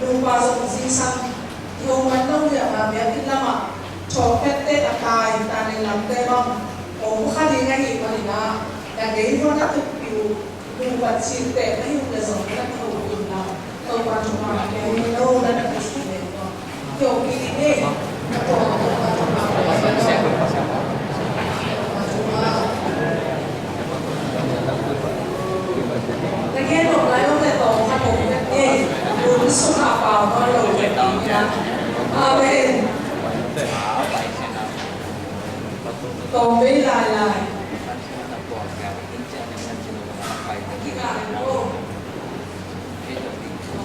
nung pa sa zinsan yung manong niya mabiyat ilama chopete akai tani lamte bang o khali nga hi manina ya gei mo na tupiu nung pa sinte na yung lesson na tawin na to pa chuma ke no na na sinte no yo ini to Lagi no lai mo to ha mo eh lu suka pa mo lo ya amen Còn với lại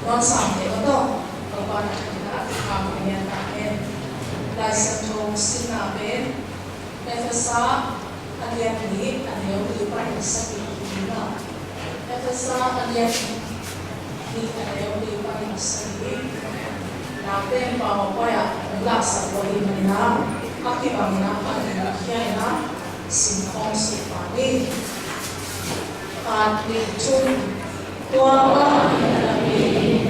con sắm thì có đâu còn con đã làm cái này em đại sân thôn xin làm bên em sa anh em nghĩ anh em đi phải sẽ bị gì đó em sa anh em nghĩ anh em đi phải sẽ bị làm bên vào quay à làm sao vậy mình làm akibat nak kiana sinkhong sipani at litun tuama nabi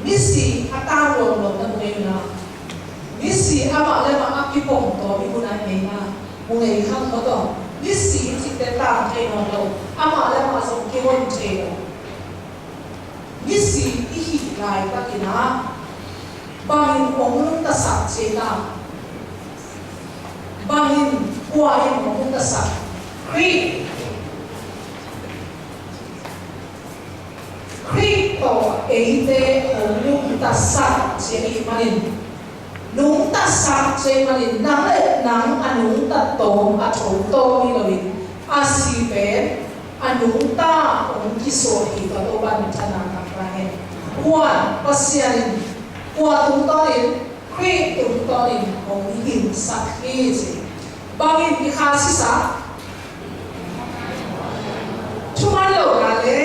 Misi atang long long na ngayon na. Misi ama lema ki pom to bi mun ai nei na mu nei khang mo to ni si chi te ta thei no lo ama la ma so ki hon che lo ni si i hi lai ta ki na bangin ong lung ta sak che ta bangin kwa in ong lung ta sak Krito eite ong ta sak che i manin nung ta sak che manin nang le nang anung ta tom a chong to ni lovin a si pe anung ta ong ki so hi ka to ban chana ka ra he kwa pasianin kwa tung to ni Krito tung to ni ong hin sak hi che bangin ki kha si sa chuman lo la le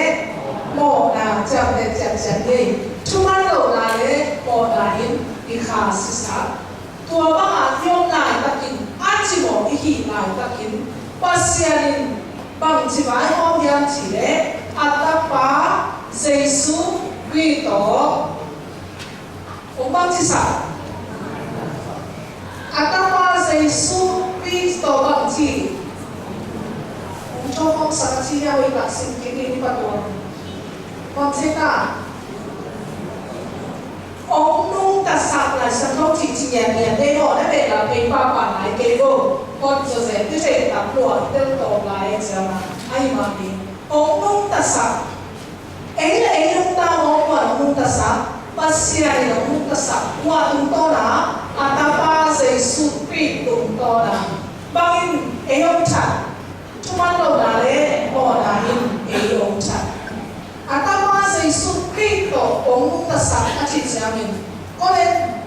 mo na cham de cham de chuman lo la le mo na in i kha si sa tua ba a yong nai takin a chi mo i hi nai takin pasianin bang chi vai om yang chi le atapa Jesu Krito o bang chi sa atapa Jesu Krito bang chi cho phong sa chi ya wi ka sin ki ni pa to con sẽ ta ông nung ta sạc là sân khấu chỉ nhẹ đây họ đã về là cái ba bản lại cái vô con giờ sẽ cứ thể tập lụa tiêu tổ lại giờ mà ai mà đi ông nung ta sạc ấy là ấy nung ta ông mà nung ta sạc bác là nung ta sạc qua tung to là atapa Jesu Christ tung to là bao nhiêu ấy ông chặt chúng ta đâu là đấy họ là hình ấy ông chặt atapa Jesu Krito ong ta sak a chi chamin kole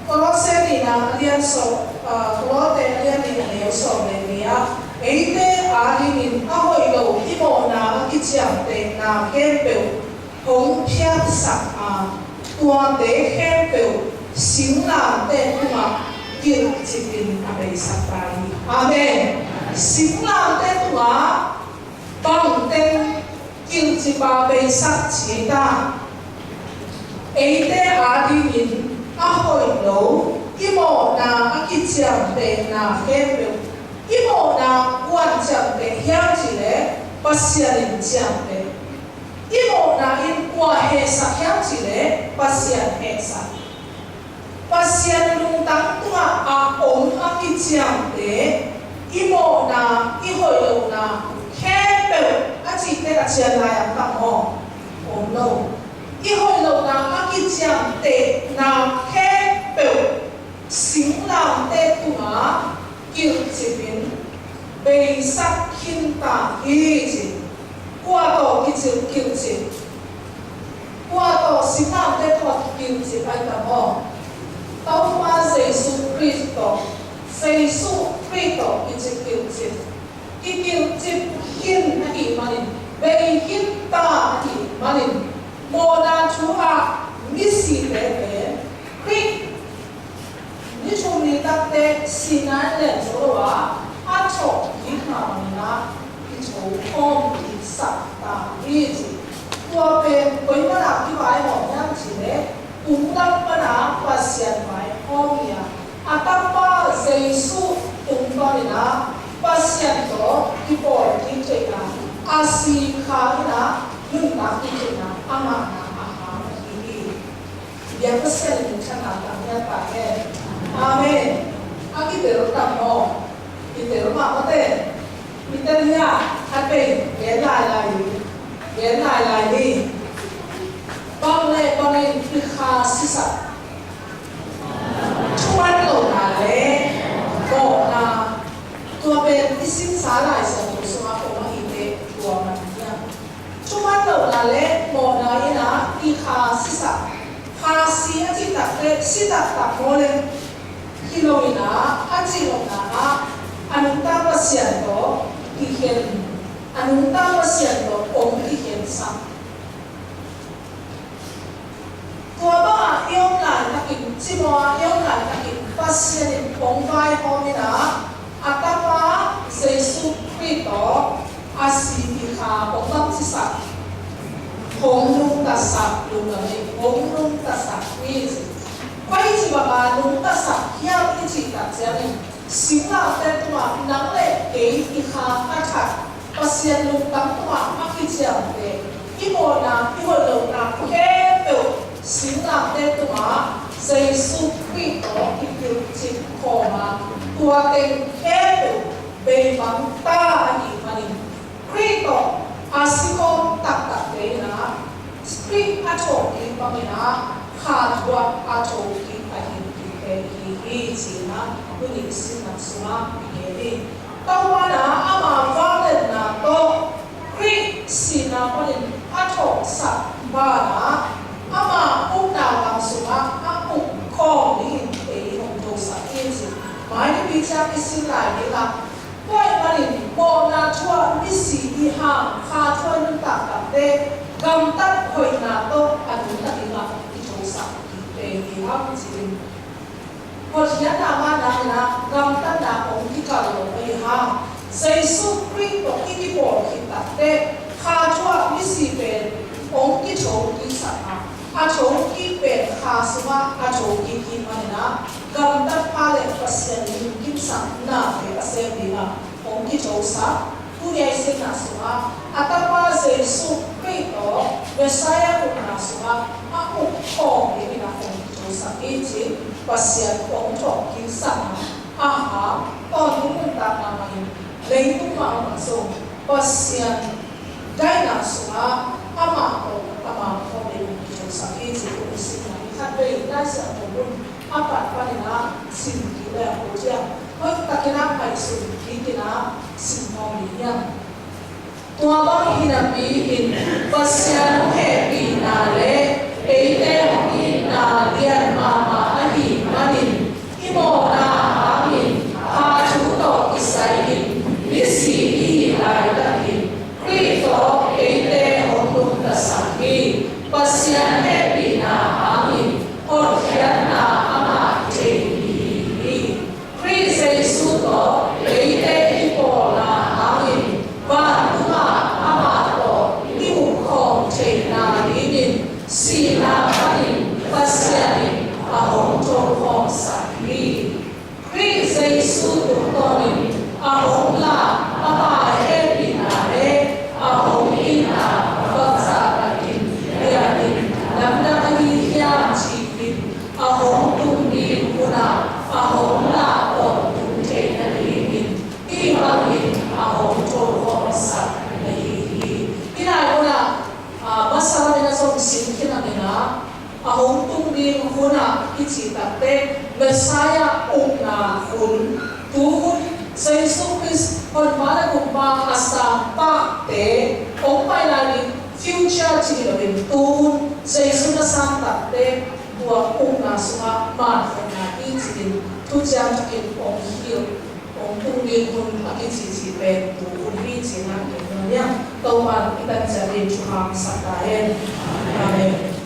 kolose ni na alian so kolote alian ni ne so ne nia eite ali nin a hoi lo ti mo na ki chiam te na kem pe ong phiat sak a tua te kem pe sim la te kuma kil chitin a be sak pai amen sim la te tua bang ten kil chi ba be sak chi ta eite a di in a hoi lo ki mo na a ki chiam te na kem pe ki mo na quan chiam te hiang chi le pasya rin chiam te ki mo na in qua he sa hiang chi le pasya he sa pasya lung tang tua a om a ki chiam te ki mo na ki hoi lo na kem pe a chi te ka chiam la yang ta mo om lo i hoi lo na a ki chiam te na khe pe sing lam te tu ma kil chipin be sak khin ta hi chi qua to ki chi kil chi qua to sing lam te to kil chi ai ta mo tau ma Jesu Kristo Jesu Kristo ki chi kil chi ki kil chi hin a ki manin be hin ta ki manin mo na chú ha mi si te te Krist ni chu ni ta te si na le zo wa a cho ki na na ki chu om ki sa ta ri ji tua pe koi ma na ki vai mo nyam chi le tung dam pa na pa sian vai om ya atapa Jesu tung pa ni na pa sian to ki por ki che na asi kha na nun na ki che na ama na aha ini dia pesen ni chana tanya pa he amen aki tero tamo itero ma mate italia ape ye lai ni bang le ki kha sisa chuan lo na le ko na tua pe isin sa lai sa tu so ma ko ma ite tua ma chuman lo la le mo na ina ki kha sisa kha si a chi ta le si ta ta mo le ki lo ina a chi lo na a anung ta pa sian to ki hen anung ta pa sian to ong ki hen sa tua ba yong la ta ki chi mo yong la ta ki pa sian in ong vai ho mi na atapa Jesu Krito asi ki kha ong tam si sa hong nung ta sa lung la ni hong nung ta sa ni quay chỉ bà nung ta sa hiao ki chi ta sia ni sinh na te tuma nang le ke ikha athat pasian lung tam tuma akichiam te imo na iho lo na ke pe sinh na te tuma Giêsu Kitô ikil chim khoma tua ten ke pe be mang ta ani mani Kitô asikom tak tak te na Spirit ato ki pamina khadwa ato ki ahin hi china kuni sinna suma ngeli tawana ama valen na to kri sina panin atho sa bana ama ukna wang suma aku ko ni e hong to sa inzi mai ni bicha isin lai ni la koi panin mo na thua ni si i ha kha thoi nun ta ta te gam tat khoi na to anu ta ni la i to sa ki te ni ha chi Phật giáo Nam Anh là gam tan đã ông đi cả rồi bây ha Giêsu Kitô đi bộ khi ta te khá chua đi si về ông đi chỗ đi sa à chỗ đi về khá suma à chỗ đi khi mà na gam tan pa le pasien ni kim sa na về pasien đi na ông đi chỗ sa tu ye sinh na suma atapa Giêsu Kitô Messiah cũng na suma à cũng có đi na ông chỗ sa ý chí pasian ông trọ kinh sang aha con cũng ta namai lấy cũng mà ông sung pasian dai na suma ama ko de ki sa ki ji ko sin na ni khat be dai sa ko bun apa panina sin ki la ko ja hoi takina pai sun ki kina sin mo ni ya tua ba hinapi in pasian he pi na le eite hi na lian mama ahi manin imo na amin ha chu to isain lisi hi lai da hin Kitô eite hong ta sakhi pasian he pi na amin or khian na ama te hi Giêsu to eite ipo na amin van ma ama to iu khom te na linin si na panin pasianin ahong to khom sakhi Giêsu tonin ahong la ama he pi na le ahong ina vaksa in yanin namna hi hiam chi pin ahong tung ni kuna ahong la to tung te na linin imangin ahong to khom sakhi ina kuna masarami na som sin kinamina ahong tung ni kuna ichi tate Messiah ukna kun tuhun Giêsu Christ hon mala kumpa asa pa te ong pai lani future chi lo bin tuhun Giêsu na sang tate bua ukna sunga man na ichi din tu jam takin ong hiu ong tung ni kun ichi chi pe tuhun hi chi na ke nya to man itan jari chuham sakaen amen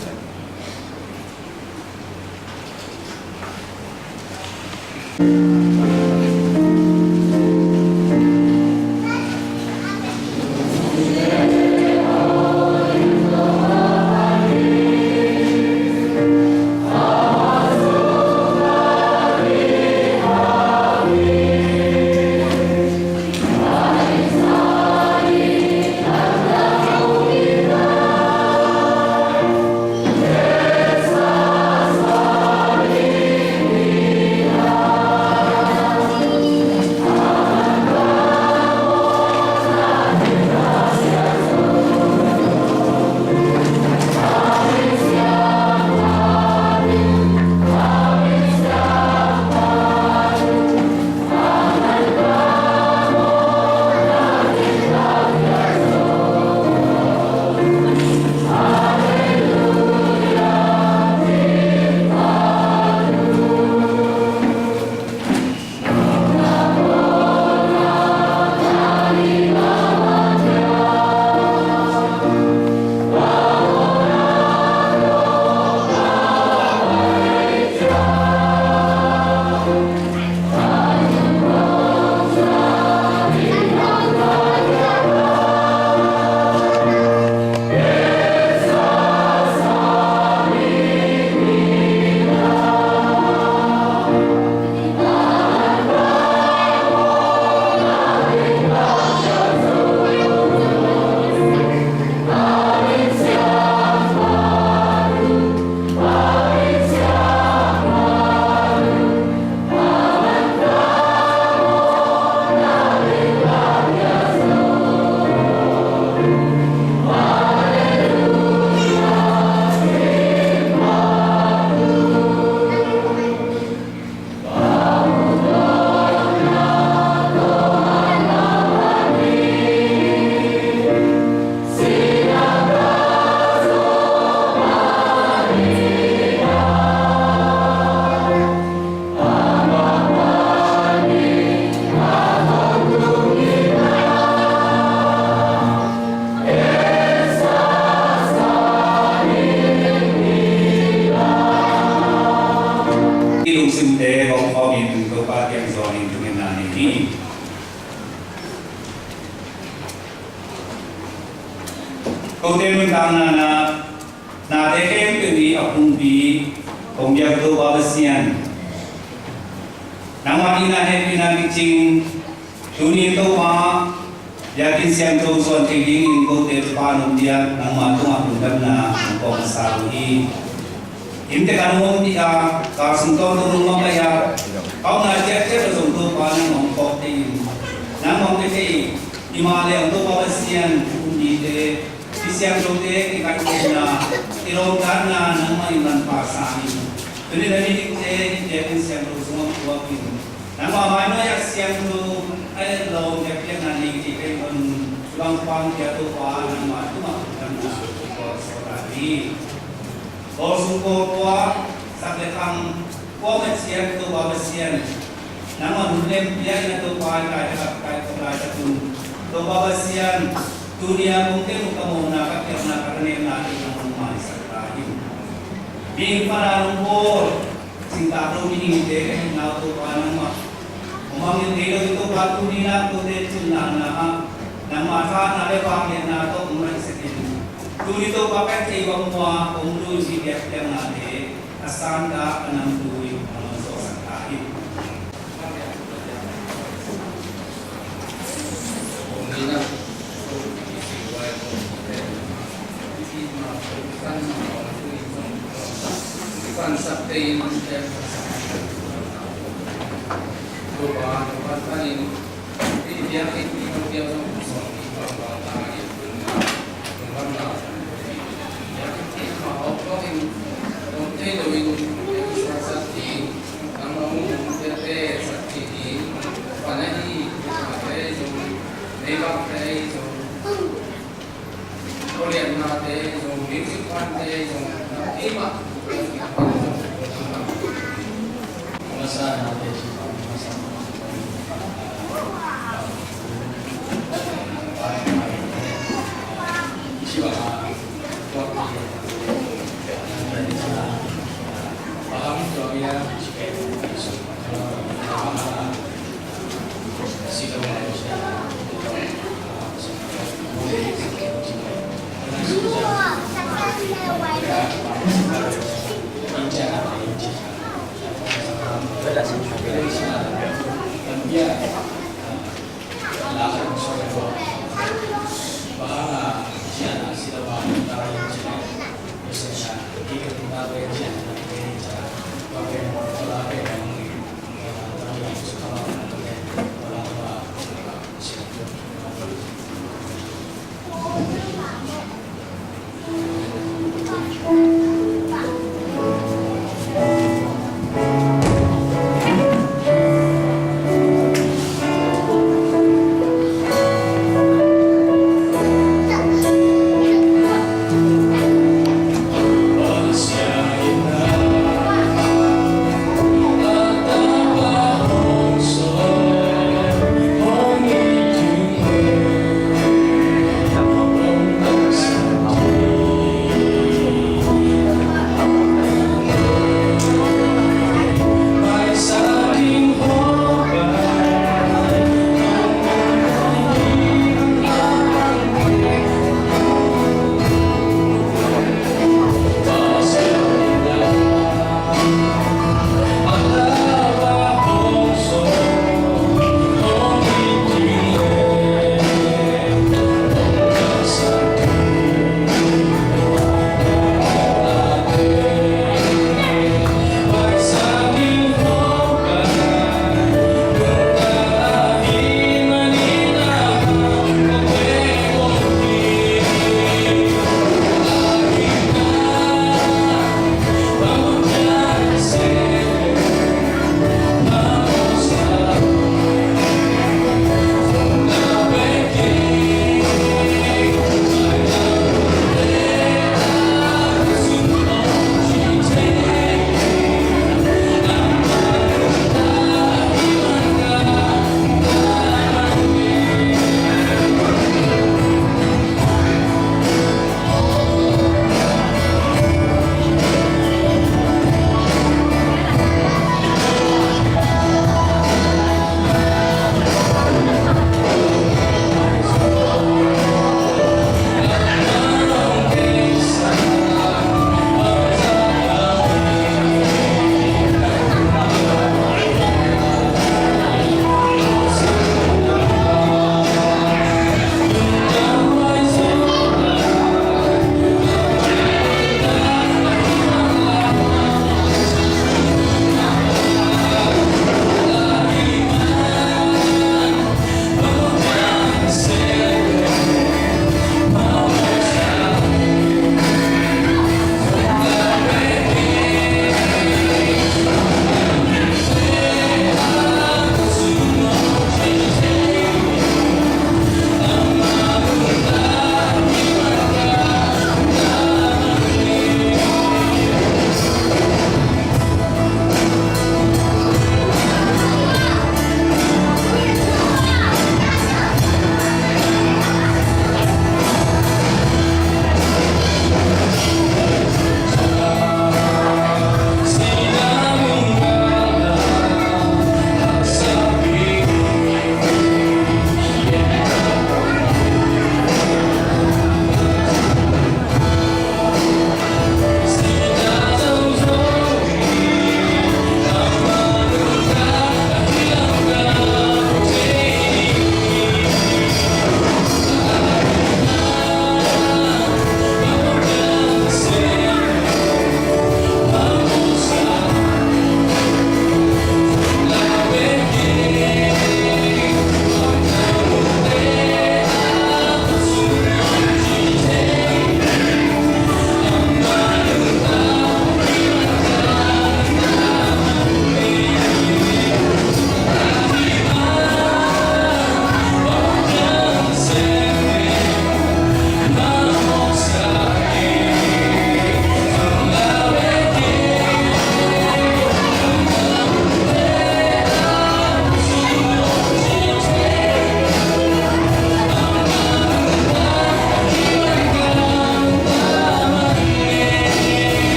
sim te gong ko in to pa tiang zoning tu na ni ko te mun tang na te kem tu ni apung bi kong ya tu ba sian nang ma ina he pina ching tu ni to ma yakin siang tu son te ging ko te pa num dia nang ma tu ma tu na ko sa hi inte kanung ti a ka sung to ru ma ya kau na che che ro sung to pa nang mong ko te nang mong te i ma le to ba sian ni te siang tu te ki ka na ti ro ka na nang ma iman pa sa ni tu ni ni te yakin siang tu sung ma ko ki nang ma mai no ya siang tu ai lo ya pi na ni ti ke kon lang pang ya tu pa nang ma tu ma na ko so ra ni ko su ko kwa sa le kang ko ma sian tu ba sian nang ma lem ya na tu pa ka ko la ta tu to ba sian dunia kung te mo kamo na ka ne na ni ng ma sa ta hi bi para ko sinta ro ni te na to pa nang ma umang ni ito pa tu ni na ko te tu na na ma tha na le pa ni na to umang sa tin tu ni to pa ka te wa mo kung lu si ya na de asan da anang tu ang so sa ta hi Kan sabtain doa kanin dia ini dia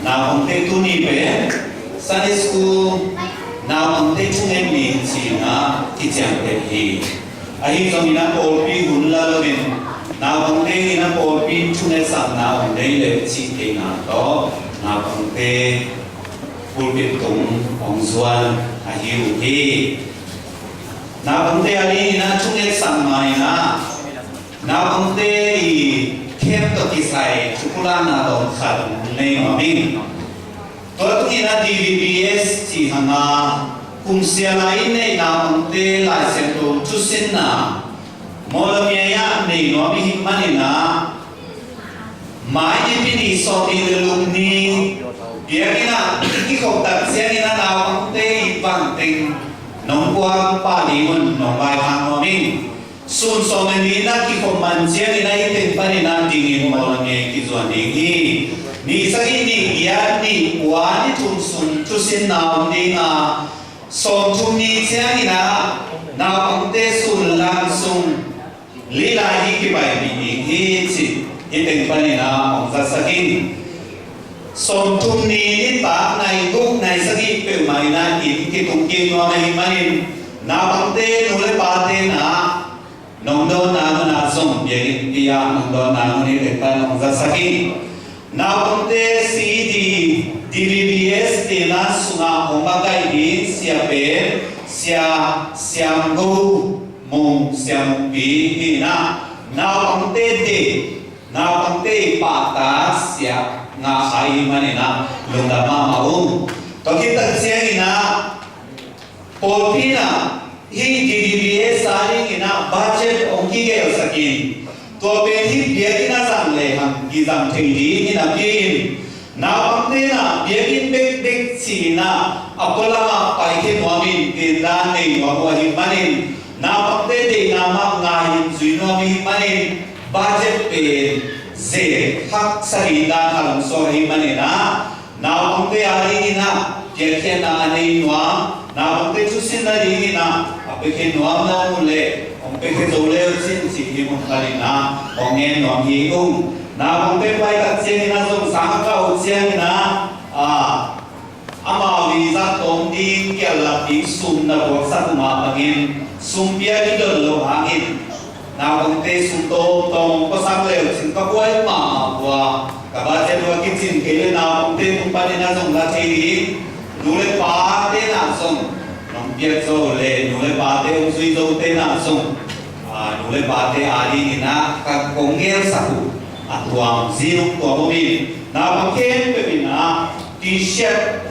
nào ông tê tu ni bé Sunday school nào ông tê chung em ni chỉ na ki chang te hi ahi trong ina Paul pi hun la lo min nào ông tê ina Paul pi chung em sang nào ông tê le chi te na to nào ông tê pulpit tung ông zuan ahi u hi nào ông tê ali ina chung em sang mai na nào ông tê kép to kisai chukulan na don khat nei ma min to tu ina DVBS chi hanga kum sia lai nei na ông tê lai sen to chu sin na molamia ya nei no mi manina mai ni pini so ti le lum ni biarina ki ko tak sia ni na na ông tê bang ting nong kwa pa ni mun nong bai hang no min sun so meni na ki ko man sia ni na iten pa ni na dingin mo lang ki zuan ding hi ni sa ni ya ni wa ni thum sun chu sin na ni na som thum ni sia ni na ông te sun lang sung li la hi ki bai ni hi chi iten pa ni na ông sa sakin som thum ni ta nai guk nai sagi pe mai na ki tum ki no mai manin na ông te no le pa te na nong do na na zong ye pia nong do na ni le pa nong za sakin na ông te si di DVBS te na sunga homa kai ni sia pe sia siam go mong siam pi hi na ông te pa ta sia nga sai mani na lunda ma maung to kita sia ina polpina hi DVBS sari ina budget ongki ge sakin to pe hi biakina sang le ham gi jam thei di ina pin na amte na biakin bek si na apola ma pai ke nomin tin dan nei no mo hi manin na amte de na ma nga hin zui no mi manin budget pe ze hak sari dan halam so hi manina na amte ari ina biakin na nei no na amte chu sin na ri ina apeke no na mu le apeke zo le sin si hi mo kalina ongen no hi na amte pai ka chen na zo sang ka u chen na ama visa tom din kya la pi sum na bo sa ma bangin sum pia ki do lo hangin na amte sum to tong ko sang le sin ka kwai ma wa ka ba chen wa ki chin ke le na amte tum pa ni na zo la thei ri nu le pa te na song nong pia zo le nu le pa te u sui zo te na song nu le pa te ari ni na ka kong ngel sa ku atuang zero to mobil na paken pe bina t-shirt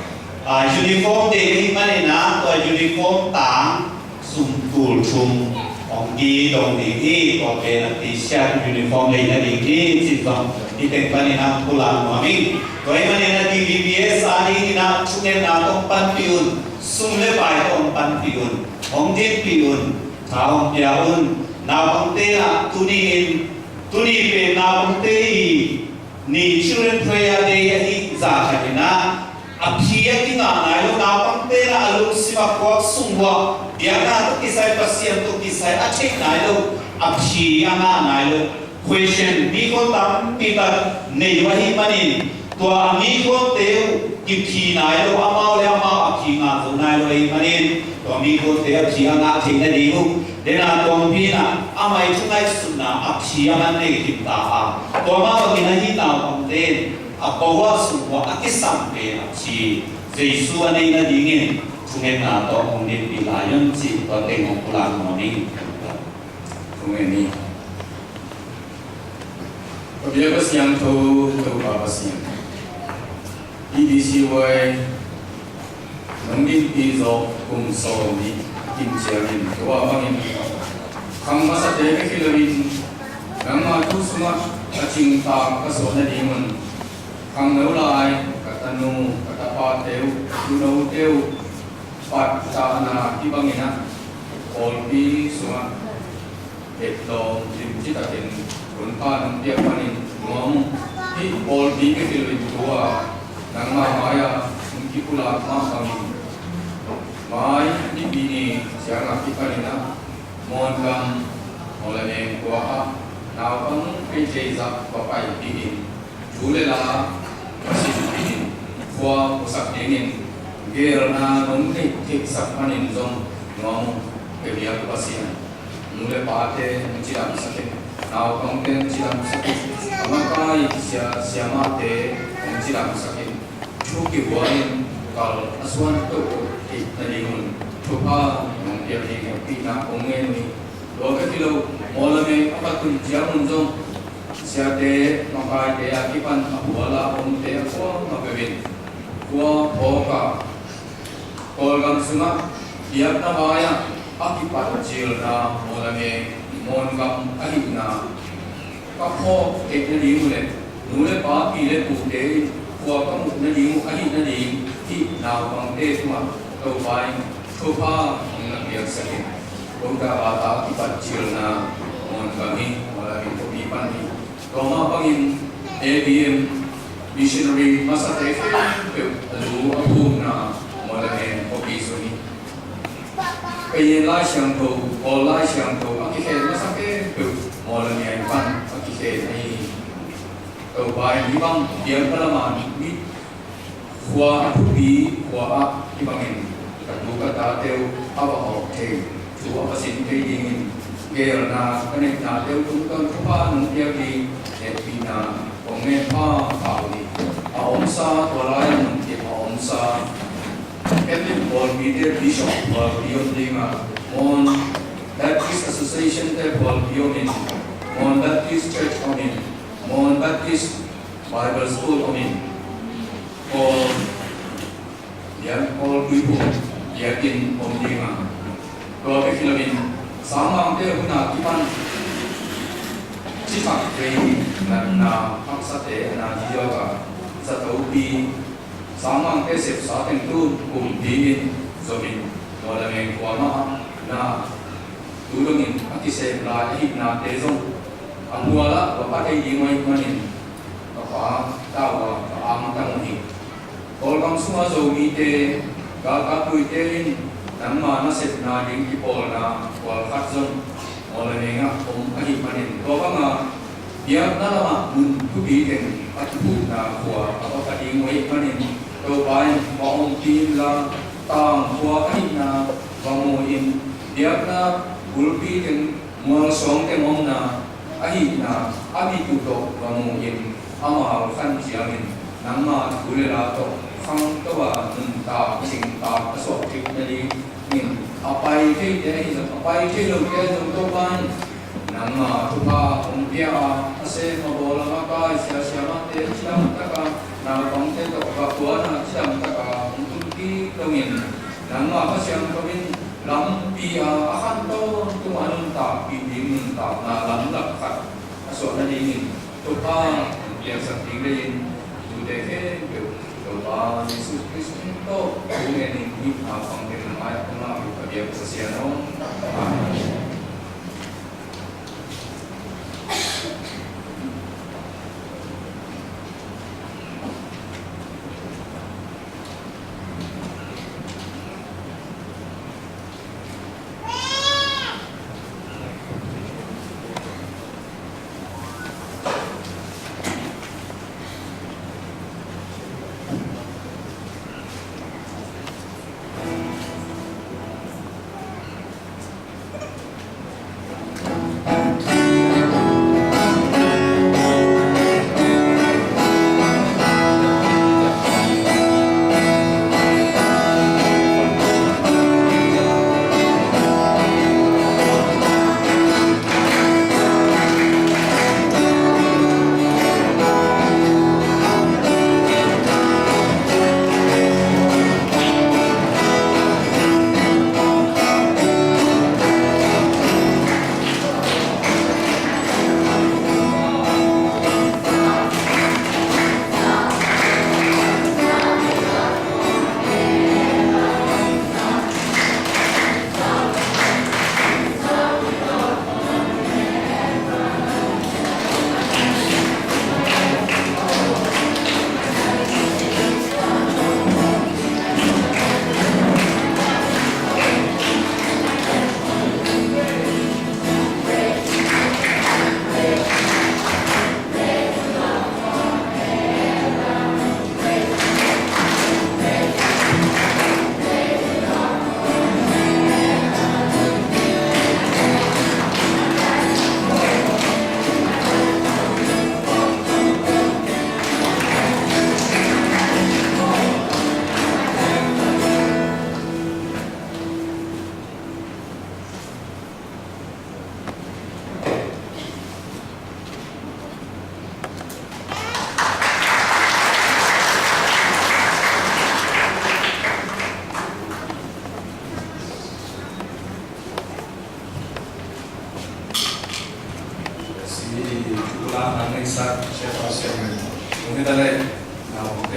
uniform de ni mane na to uniform tang sum tul chum ong gi dong ni hi to pe na t-shirt uniform le na ni ki si dong ni te pa ni na pulang mo mi to ai mane na DVBS ari ni na chungen na tong pan piun sum le bai tong pan piun ong din piun ta ong piaun na ong te na tuni pe na ong te ni children prayer day hi za khatina aphiya ki na na lo na ong te na alu sima ko sungwa dia na to kisai pasien to kisai achik na lo aphiya na lo question bi ko tam pi ta nei wa hi manin to ami ko te ki phi na lo amao le amao aphi nga zo na lo hi manin to ami ko te aphiya nga thei na di hu dena tong pi na amai chungai sunna aphiya man nei ki ta a to ma ba ki na hi na ong te apawa suwa akisam pe aphi jesu anei na dingin chungen na to ong ni pi la yon chi to te ngong pulang mo ni chungen ni Bây giờ siang thu ba siang, EDC way, nông nghiệp đi dọc cùng sầu đi kim chiang in, tua bang in, khang masa thế cái kiloin, ngang mà thu suma, cái chinh ta cái số này đi mình, khang nấu lại, cái tanu, cái pa teo, nấu teo, pat cha na đi bang in á, all đi suma, hết đồ chỉ ta tiềnคนป้าน้ำเปียกมันงงที่บอลดีก็คือเป็นตัวนังมาหมายอ่ะมุนกิปุลามาฟังหมายที่ปีนี้เสียงหลักที่ปันนะมอนกำอะไรเองตัวอ่ะดาวตั้งเป็นเจสับก็ไปปีนี้จูเลลาก็สิปีนี้ qua usak dingin gerna nongni thik sakmanin zong ngom kebia pasian mule pate chiram sakit naw kongten chiram sakit amakai siamate chiram sakit chuki buain kal aswan to nalingun chupa ng piali pina ongen ni loka kilo molame apatun jamun zong siate makai te akipan abuala onte ko mabebin ko oka kolgam sunga diap na baya akipat jil na molame mongam ahina kapo ekna limule nule pa pile pute ko kamu na limu ahina lim ti na bang te tuma to bai chupa ng biak sakin Bongka bata akipat jil na mongami molame ko pipan ni Roma pangin ABM missionary masa tefe alu abu na molame opiso ni kayen lai siang to o lai siang to akike masa ke molame ay pan akike ni to bai ni bang biang palaman ni hua api hua ibangin katuka tateu apa ho te tu apa sin te dingin ger na kanek na teu tu kan thupa nung dia di pina ongen pa pauli aomsa tolayan ke aomsa Catholic World Media Bishop World Beyond Lima Mon Baptist Association te World Beyond Mon Baptist Church Amin Mon Baptist Bible School Amin all yang all people yakin Om Lima Kalau Kilamin sama te huna kipan sifat rei na aksate na jijaga sa taupi sama te sep sa teng tu din zomin wala meng kuama na tulungin akise la hit na tezong ang wala bapa ay dimay manin apa tawa ang tangi kolgang suma zomi te gagapuy te Nama nasib na ding ipol na wal katzon wala nga ahit manin. Kaya nga biar na lama muntubitin at buk na kuwa apa kading wait manin. Kaya bayan maong tin la tang kuwa ahit na banguin biar na bulbitin mga song temong na ahit na abi tutok banguin ama kan siyamin nama gulerato kang tawa nunta sing ta asok tiknali apai ke dei apai ke lo ke lo to ban nama tupa umpia ase mabola maka sia sia mate sia maka na pangte to ka kuana sia maka untuk di tongin nama apa siang kawin lampi akan to tuan ta piding ta na lam dak ka asok na dingin tupa yang satingin tu deke Tuhan Yesus Kristus itu dengan ini apa yang ayat kena dia kesesian Amin.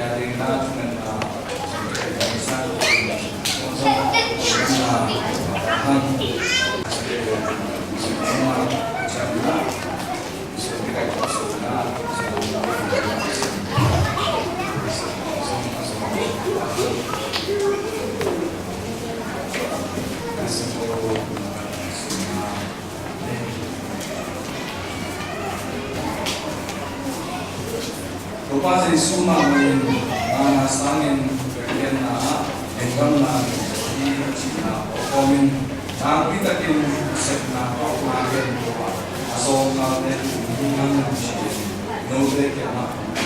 dari na dengan bisa untuk Lupa sa suma ngayon nasangin kaya na engkang na komen na kita kin set na natin so na hubungan na siya no break ya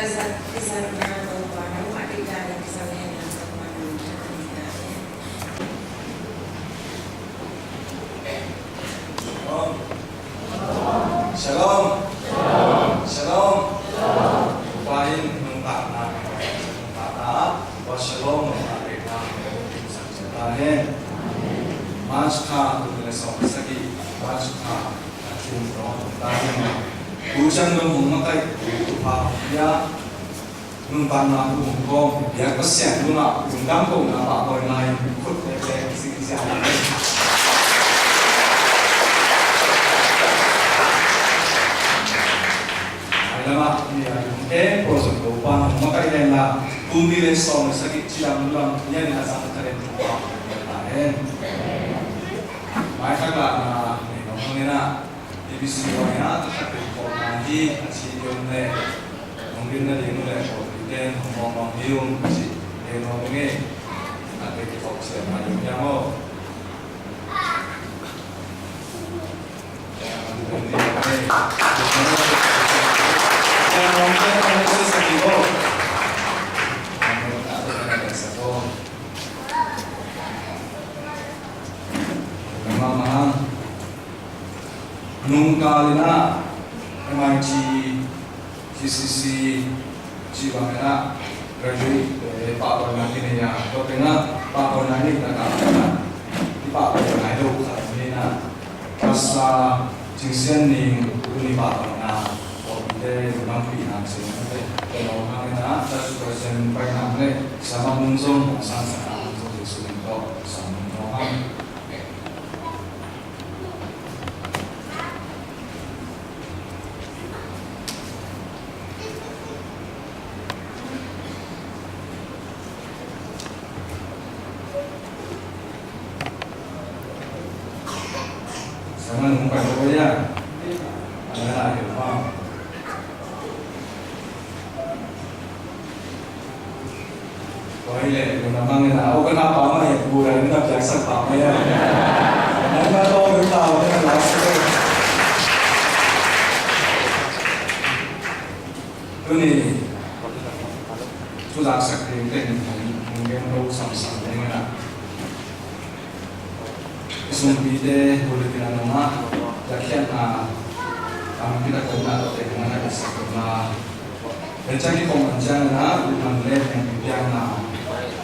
isang nakakaupa na makikita sa ngayon sa pamamagitan natin. Shalom. Shalom. Upahin ng bata o shalom ng ating saksatahin. Maska tulad sa kasagi, maska at yung tayo. Ujan ng umakay, upahya ng panahon ko, biyak pasyan mo na yung dampo na papoy na yung ikot na sige siya. Alamak niya yung proses upang makailan na bumili sa mga sakit silang ulang yan na sa karen upang makailan. May kagla na may na ibisi ko na tatapit ko na di at si yung ne mungkin na din ulit ko din ngomong yung si yung ngomongin at ito ko sa mga niya mo. Yang mungkin itu sekibo, yang ada pada satu, memang nungkalina, memang sisi bangsa graduate Pak Pernah ini ya, kau tengah Pak Pernah ini tak ada, Pak Pernah itu kami na, rasa jingsian ni uni Pak Pernah. Để mang vị làm sự để nó mang cái đó ta sẽ xem phải làm đấy sao mà muốn dùng sang sản phẩm cho việc sử dụng đó sản phẩm nó ăn sao mà không phải đâu nhá anh lại hiểu không Boleh, memang nak. Oh kenapa mai bulan ni nak biasa apa ya? Mana tahu kita tahu ni last day. Tu ni, tu dah sakit ni mungkin lo sama-sama ni mana. Sumpi deh boleh kita nama, jakian kami kita kenal atau mana kita kenal. Rencana komandan na bukan yang biang na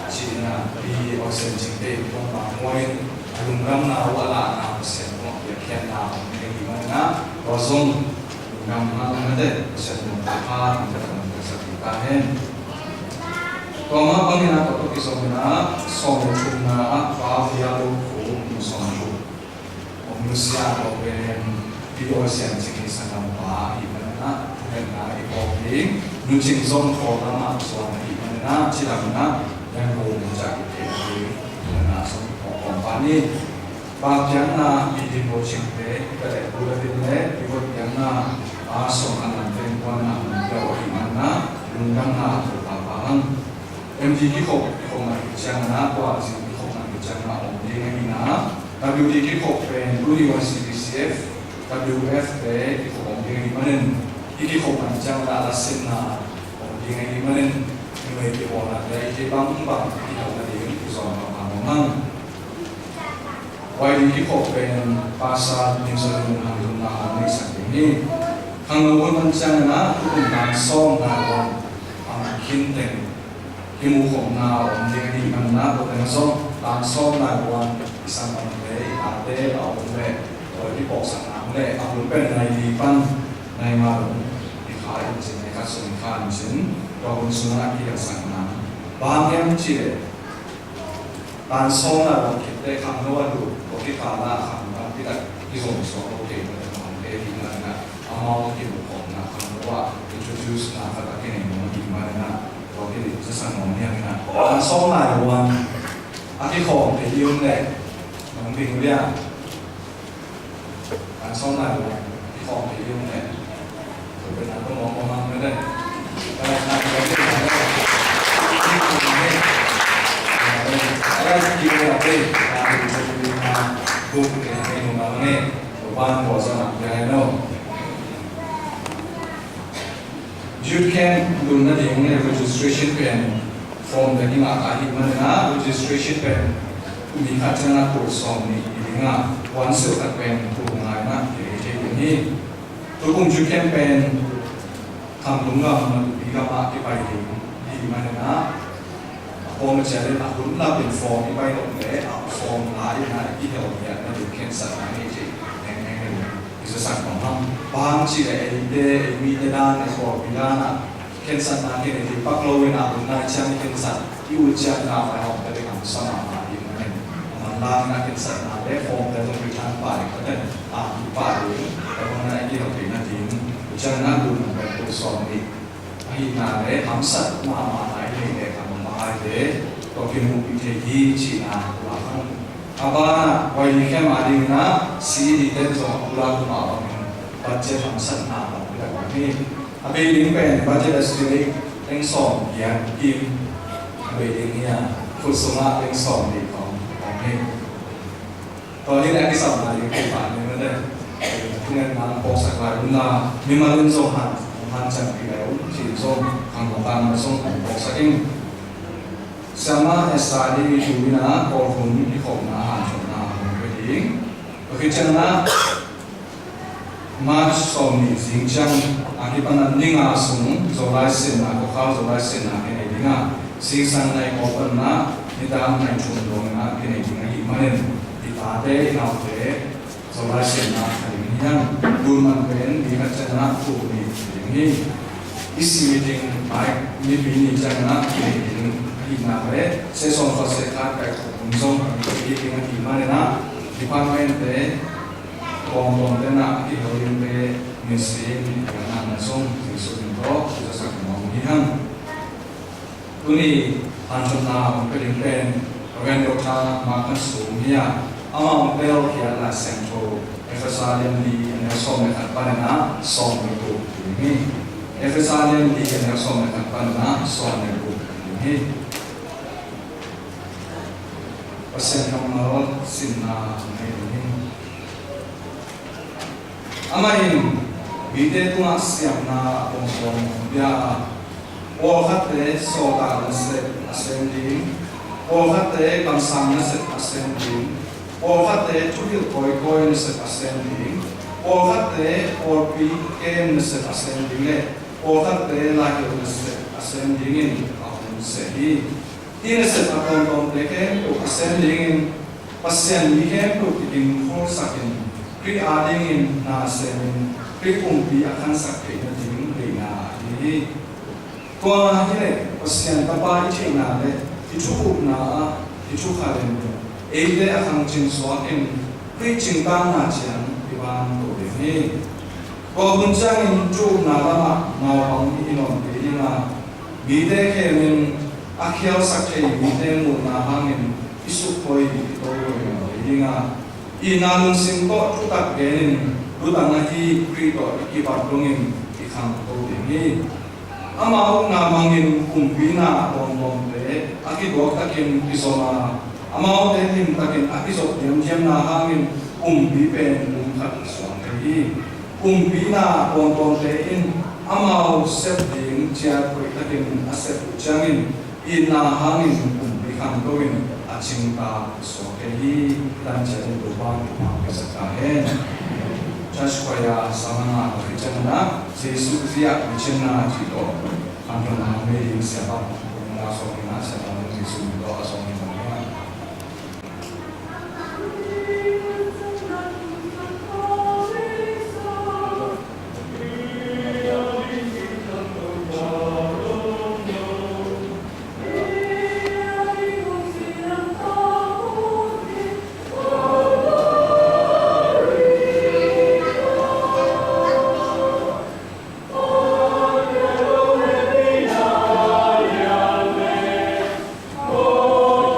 Cina di osen cipte pun pamoin alumram na wala na osen mo yakian na yang dimana kosong gammal nade osen mo tahan dalam kesakitahen koma pangina koto kisomna somna apa dialu kum somna manusia open di osen cipte sanampa ibana na ipoping nucing zong kota suami ibana cilamna yang belum mencapai mana kompani bagian na bikin coaching pe pada bulan ini ikut yang na asal anak perempuan na jauh mana undang na berpapahan MDG kok jangan na kuasi kok jangan na om dengan ina WDG kok pen University CF WF pe kok om dengan mana ini kok jangan na alasin na om dengan mana người thì bỏ lại đây cái băng bằng thì nó là điểm của gió nó bằng măng quay đi cái khổ về pasal những sự lượng hàng dùng là hàng sản phẩm đi hàng ngũ quân chân là cũng đang xóm là còn kinh tế cái mũ khổng nào thì cái gì mà nó có thể xóm đang xóm là còn sản phẩm đấy để ở bên này rồi cái bộ sản phẩm này ở bên này thì phân này mà thì khai thì này các sự khai chính Kau sunat kita sana, bahagian ciri. Dan sona kita kamera tu, kita lah kamera kita kisah okey pada kamera di mana, amal kita bukan nak kamera introduce nak kata kini di mana, okey sesuatu yang mana. Dan sona yang aki kau pedium le, mungkin dia. Dan sona yang aki kau pedium le, sebenarnya ngomong ada. Saya kira apa? Kami sebelumnya buk dengan rumah ni, bukan bosan nak jalan. youth camp dun na ding registration pen form da hinga kahit man na registration pen umi ka chana ko som ni nga once at pen to nga na ni to kung youth camp pen tham lung nga ma biga ma ki pai di man na form cha le a hun la pen form pai lo le form la na ki ho ya na youth camp sa na ni ji isa sa kong ham paham chi le ide mi de na ne ko bilana kensan na ke ne paklo we na na cha ni kensan i u cha na fa ho de kam sa ma i ne man la na kensan na le form de jong bitan pa ko de a pa ru ko na ki ho ke na tin cha na du na ko so ni ai na le ham sa ma ma ai le de kam ma ai de ko ke mu pi te hi chi na la kham abana wai ni ke ma ding na si di de zo ula ku ma ba budget ham san na ba la ba ni abe ling pen budget estimate eng som ya kim abe ling ya fu so ma eng som ni ko ni to ni la ki som na ni ke pa ni ma de ngen na po sa ka ru na mi ma lun zo han chan pi la chi zo hang ko pa ma so po sa eng sama esali juina ko hun ni ko na han so na ko ding ko ki chan na ma so ni sing chang a ki pan ninga sung zo lai sin na ko kha zo lai sin na ke ni dinga sing sang nai ko pan na ni ta nai chun dong na ke ni dinga hi ma nen di ta de na te zo lai sin na ka ni yang du man ben di ka chan na ku ni ni isi meeting ai ni bi ni chang na ke ni na re se son fa se ka ka kum song ki ki na ki ma na department de kong kong de na ki ho yin de ni se ni ka na na song ni so ni ro sa sa mo ni han tu ni an chon na ko rin pen organ do tha ma kan su mi ya ama mo pe o ki la sen to efesalian di ne so me ka pa na so me ko ni efesalian di ne so me ka pa na so me ko ni pasien kamarol sinna ngayon amain bide tunga siam na pongpong bia o khate so ta se assembly o khate kamsam na se assembly o khate chukil koi koi na se assembly o khate or pi kem na se assembly le o khate la ke na se assembly in ahun se hi Inaset akon tom leken to ascending pasien lihem to in whole sakin pri adding in na seven pri kumpi akan sakit na ding na ini ko hile pasien tapa ichi na le ichu na ichu khalen eide akan chin so in pri chingta na chian diwan to ni ko bunchang in chu na lama ma pang inon bi na bide kemin akhir sakhe bide mu na hangin isu koi to dinga inalung sim to tutak genin rutang hi pri to ki parlungin ikhang to ni ama na mangin kumbina bom te aki dok takin kisoma ama te lim takin aki so jem na hangin kumbi pen khat swang hi kumbina bom te in ama set ding chia koi takin asep changin ina hangin kumbi khang toin aching ta so ke hi dan chen do bang ma ke sa ka hen chas khoya samana ke chana jesu zia chena ji do an na me yin sia ba na so na sa na jesu do aso ni ma Oh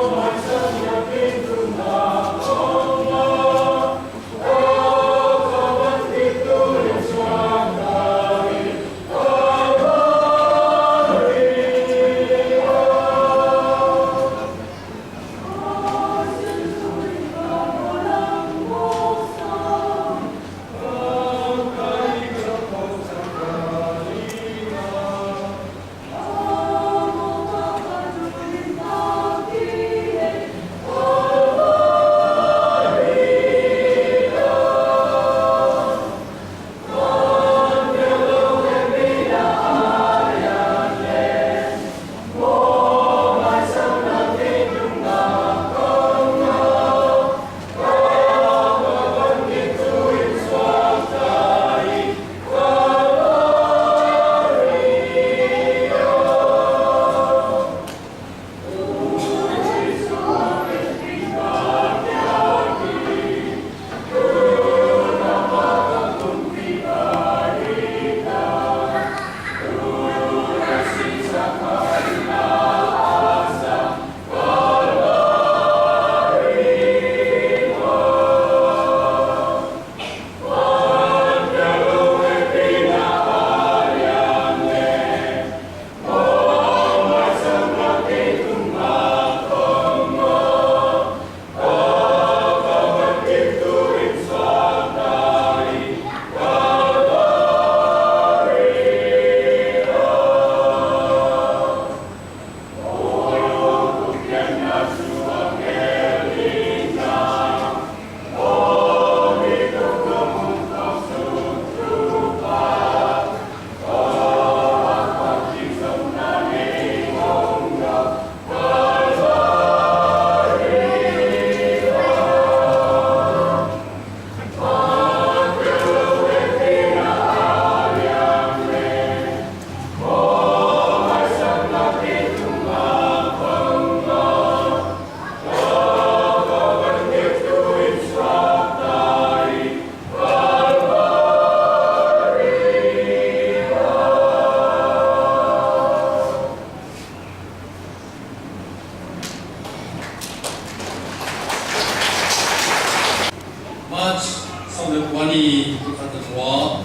손을 구하니 같은 와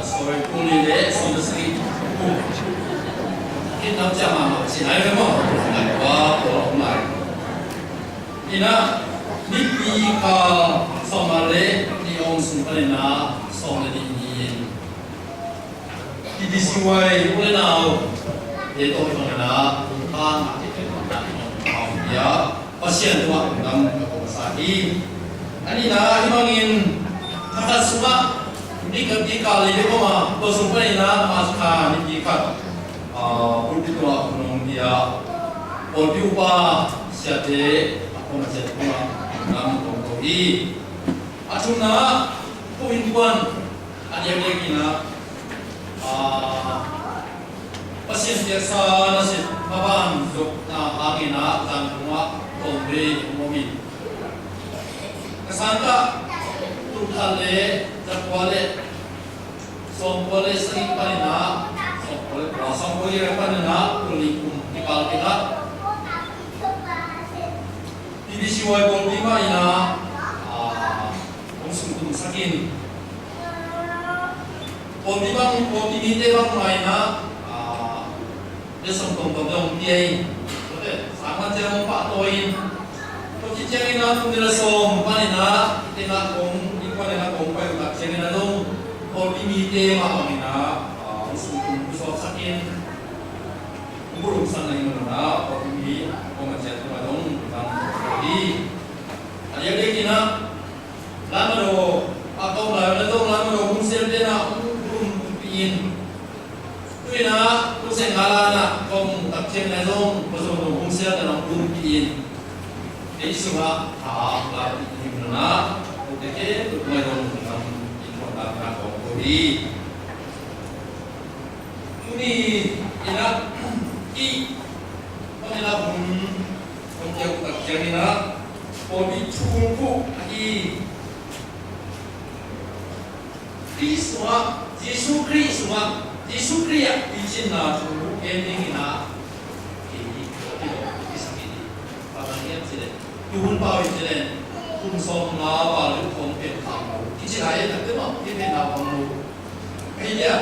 서울 군인의 손을 쓰기 이 남자만 없지 알면 와 정말 이나 니비가 서말레 니온 순간에나 서늘이 이디시와의 오래나오 예도형이나 한 야 pasien tua ngam sahi ani na himangin takasuma di kali de koma to sumpai na maska ni ka ulti tua kunong dia ulti upa siate ako na siate tua ngam ko i atuna puintuan ani kina pasien biasa nasib maban dok na agina dan rumah tombe mobil kesangka tukale jakwale sompole sering panina sompole sompole panina kulikum dikal kita di siwai bolima ina konsum sakin bolima bolimi bang maina besok tong dia sama jangan pak toin kalau jangan nak mengira som panina tengah kong ikut dengan kong pai tak jangan dong kalau dimite makamina usul sakin buruk sana yang mana kalau ini kong macam tu dong tang di ada yang kena lama do atau lama do musim dena belum pin tuy na lúc sen ngala na kong tập trên này dong bây giờ nó cũng sẽ là nó cũng bị đấy sự là là những na ok cái tụi mình dong làm những con làm của cô đi ini ina i con là cũng theo tập trên na cô đi chung phụ i Christ Jesus Christ Yesus Kristus izin na tu ending ina ini sakiti pamangian sile tuhun pau sile kum som na ba lu kom pe tham kichi lai tak te ma ki pe na pang lu ai dia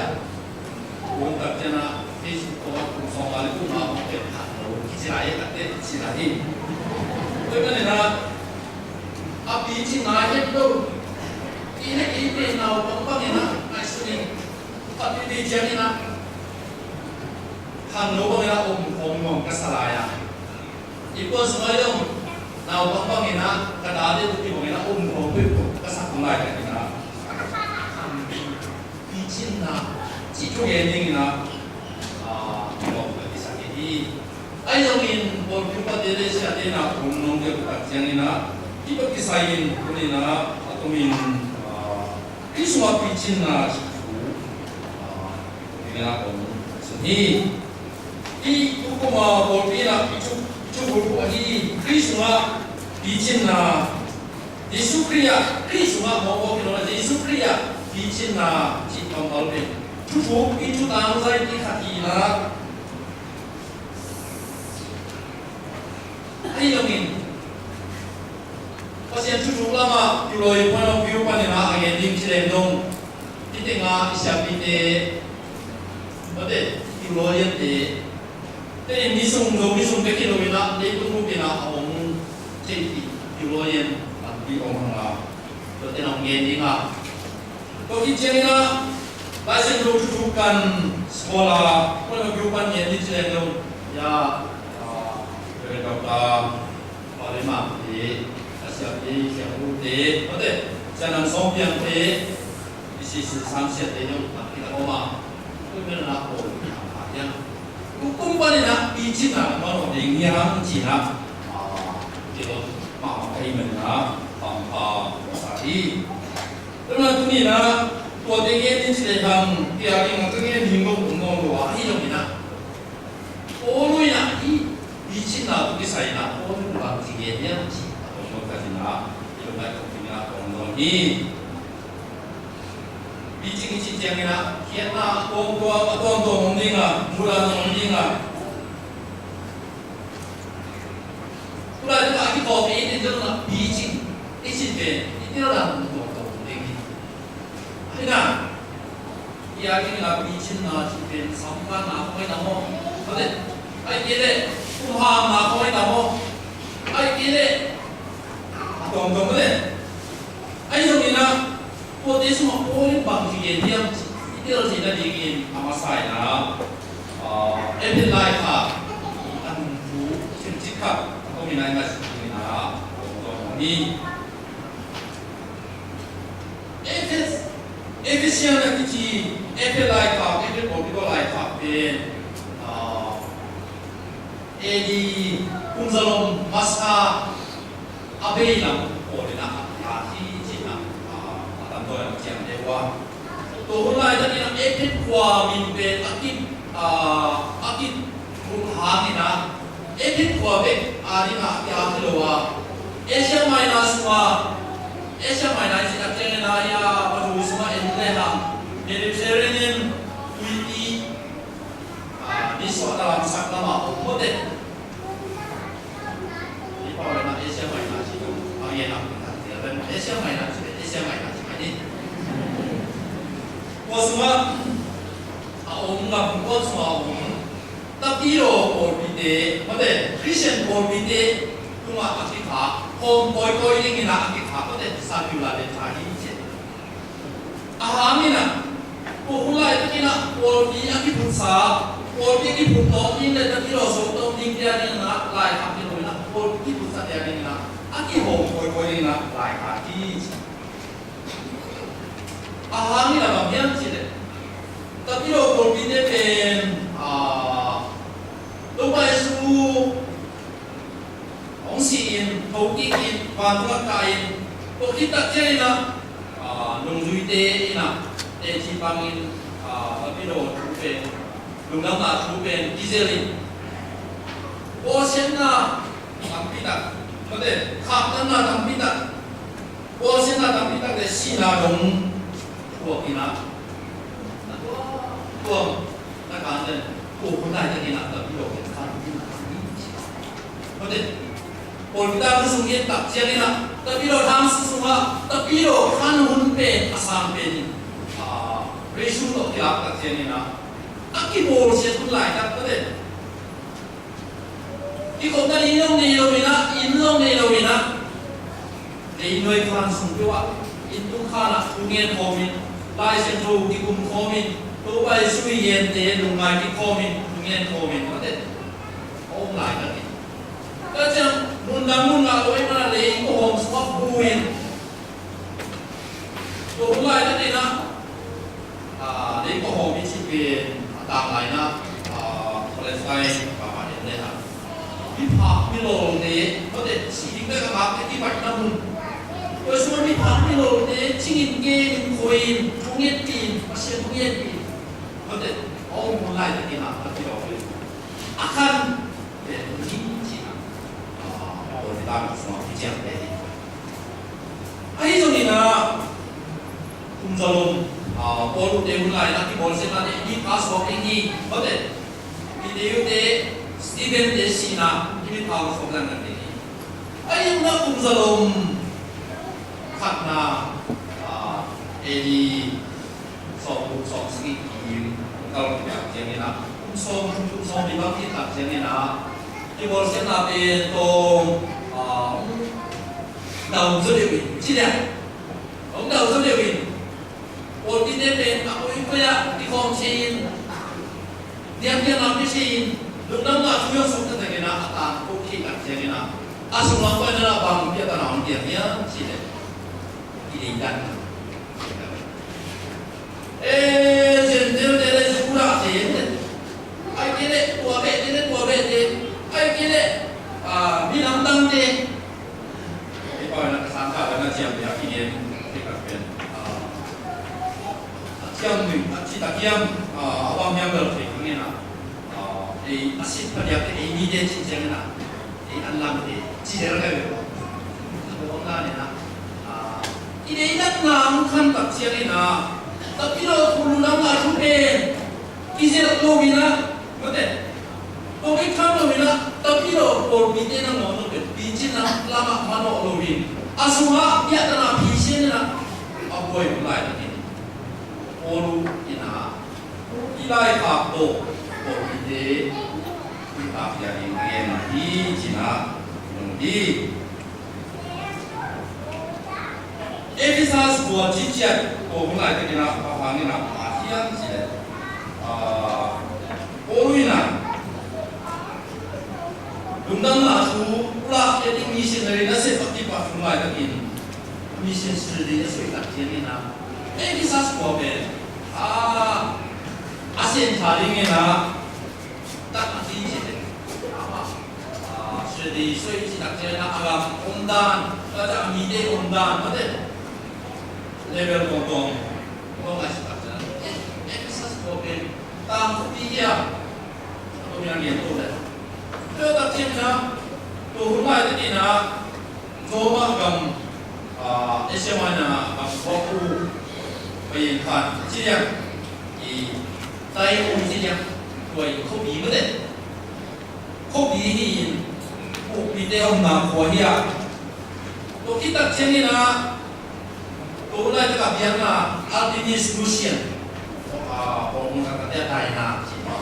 wong tak jana is ko kum som ba lu ma pe tham lu kichi lai tak te kichi lai to kan na api chi na he do ina pe na pang ina ai suni tapi di jam ina kan lo bang ina om kasalaya ipo semua itu na bang ina kada de tu bang ina om kasak mulai kan ina bijin na cicu ending ina lo bisa ini ayo in bol kita dele sia dena om ke jam ina ipo kisain ina atau min semua bijin na ina kong seni i ukuma bolpina icu bolpu ani krisma bijin na Yesus krisma mo kino na Yesus bijin na cipang bolpe cukup itu tang sai di hati na ayo min pasien cukup lama duloi pano view panina agending cilendong di tengah isiapite Oke, kiloyan de, tapi misung ke kilometer, dia tu mungkin orang jadi kiloyan, tapi orang lah, tu tenang gini lah. Kalau kita ni lah, bahasa rujukan sekolah, kalau rujukan yang di sini ya, berkata parima de, siapa de, oke, jangan sombong de, isi samsiat de yang kita koma. 그러면 나고 그냥 꿈꾸니나 비치나 뭐 냉양지나 이거 마음이면나 사리 그러면 돈이나 또 되게 인지대상 비하기 그게 민국 운동도 와 이놈이나 오로이나 이 비치나 우리 사이나 오는 방식에 대한 뭐까지나 이런 말 거기나 운동이 Bijing cincangina, kiana, tua mendinga, mula mendinga. Pula juga kita ini jangan bijing, ini sih itu orang untuk mendingi. 그냥 이야기가 미친나 집에 상관 나고이 나모 근데 아이길래 kumham nakoy namo aykile dong 근데 아이종이나 포데스모 오일 방지에 대한 이대로 지나 얘기 아마 사이나 에필라이카 안부 실직하 고민하는 것이나 이 에피시아나 기지 에필라이카 에필 보비돌라이카 เป็นedi kumzalom masa abeilam olina ati jina atandoya kiam dewa to hulai ta ina epit kwa min be akit kulhangina epit kwa be arina ya hilowa asia minus ita kenena ya badusma enleha mediterranean witi di dalam saklama umumnya Orang Asia Minus itu, orang yang nak dan Asia Minus ini. Semua orang nggak semua orang. Tapi berbeda, macam Christian berbeda, cuma kita, koi ini nak kita, macam sahaja ada cari je. Ahamina, mulai itu kita berbeda kita bersah. Orang ini butuh ini tapi rasa untuk dia ni nak lain kaki ni nak orang ini butuh dia ni nak aki hong koi ni nak lain kaki. Aham ni lah bagian sini. Tapi orang ini pen lupa isu orang sin, hokiin, bantuan kain. Kalau kita cari nak nunggu ide nak cipangin tapi orang pen lùng đông là chú bên Israel, ô sen là thằng pít đặt, có thể khắp thân là thằng pít đặt, ô sen là thằng pít đặt để xin là đúng của kỳ nào, của là cả nên củaคนไทยจะกินอะไรที่เราเป็นข้าวที่มันcó thểคนta cứ dùng cái tập chiang này là tập đi rồi tham sử dụng tập đi rồi khăn hun bên asam bên ratio của cái tập chiang này là Aki bol siya pun lain tak betul. Di kota ini orang ni lawina, ini orang ni lawina. Di Noi kan sungguh, itu kan ungen komin, lai sentru di kum komin, tu bai sui yen te lungai di komin, ungen komin betul. Orang lain lagi. Macam mundang kalau mana leh, orang semua buin. Tu lain lagi nak, leh orang mesti buin. Tạm lại na, qualify và hoàn thành này là vi phạm vi lỗi này có thể chỉ cái các bạn cái bạch năm rồi số vi phạm vi lỗi này chỉ nhìn cái coin không biết tiền mà xem không biết tiền có thể ông muốn lại cái nào là vi lỗi akan để chính chỉ là rồi ta cũng phải chỉ chẳng để ấy rồi là cùng zalom bolu deun lai na ki bol se na ni pass walk ni hote video de Steven de Sina ni pass walk na ni ai na kum zalom khatna edi so ski ki kal ya jeng na so di bang ki tak jeng na ki bol se na be to đầu số điều kiện chi đẹp ông đầu số điều kiện 올 때는 aku 이거야 이거 체인 dia namanya 체인 lu nama juga suka dengan apa oke tak dengan asal apa adalah bang dia tanah dia sih ini dan jenderal dari sekolah sih ai kira tua bete ai kira bilang tang deh itu anak kesangka karena siap dia ingin kiam ni, cita kiam awam yang berfirman ni na, asyik pada apa ini dia cincang na, alam dia cincang apa? Orang ni na, ini nak nam kan tak cincang ni na, tapi lo puluh nama rupiah, kisah lo bina, betul? Lo kan lo bina, tapi lo berbeda nama lo betul, biji nama lama mana lo bina, asal dia tanah biji ni na, apa yang mulai lagi. Olu ina ilai khap to ide khap ya ni ngena hi china di Ephesus buat cincin mulai kita pahami nak ahian sih Olu ina Undang lalu pula jadi missionary nasi pakai pakai lagi mission sendiri nasi pakai ni na Ephesus buat ASEAN taring ni na tak nanti je sendiri so ini tak je na agam undan ada mide undan ada level kontong ngasih tak je Ephesus buat tang dia atau yang dia tu dah tak je na tu rumah itu na coba agam SMA na aku bây giờ chỉ là thì tay ôm chỉ là rồi không bị mất đấy không bị thì không bị tay ôm nào khỏi đi à tôi khi tập trên đi là tôi lại cái việc là Artemis Lucian ông cái đại na chỉ mà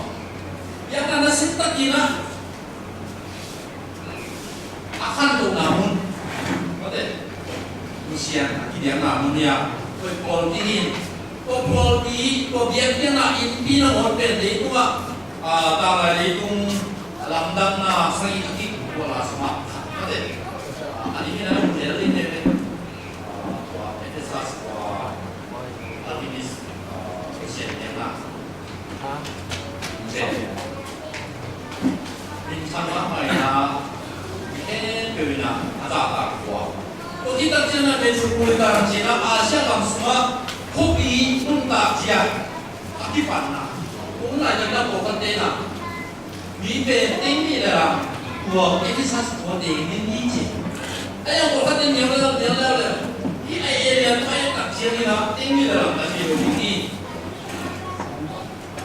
việc là nó sẽ tất nhiên là akan tu namun có thể Lucian cái việc namun ya Poltiin, biar na impina order itu tala itu lamdang na sangi aki bola sama. Ada, ini na model ini deh. Ephesus Artemis Christian na. Bintang apa ya? Kewina ada kuah. Kita jangan mencukupi Cina Asia semua hobi untuk dia tapi panah. Mulai dari bukan dena, bibe tinggi dalam buat Ephesus buat ini je. Ayam bukan yang dalam ini area yang tak Cina tinggi dalam tapi ini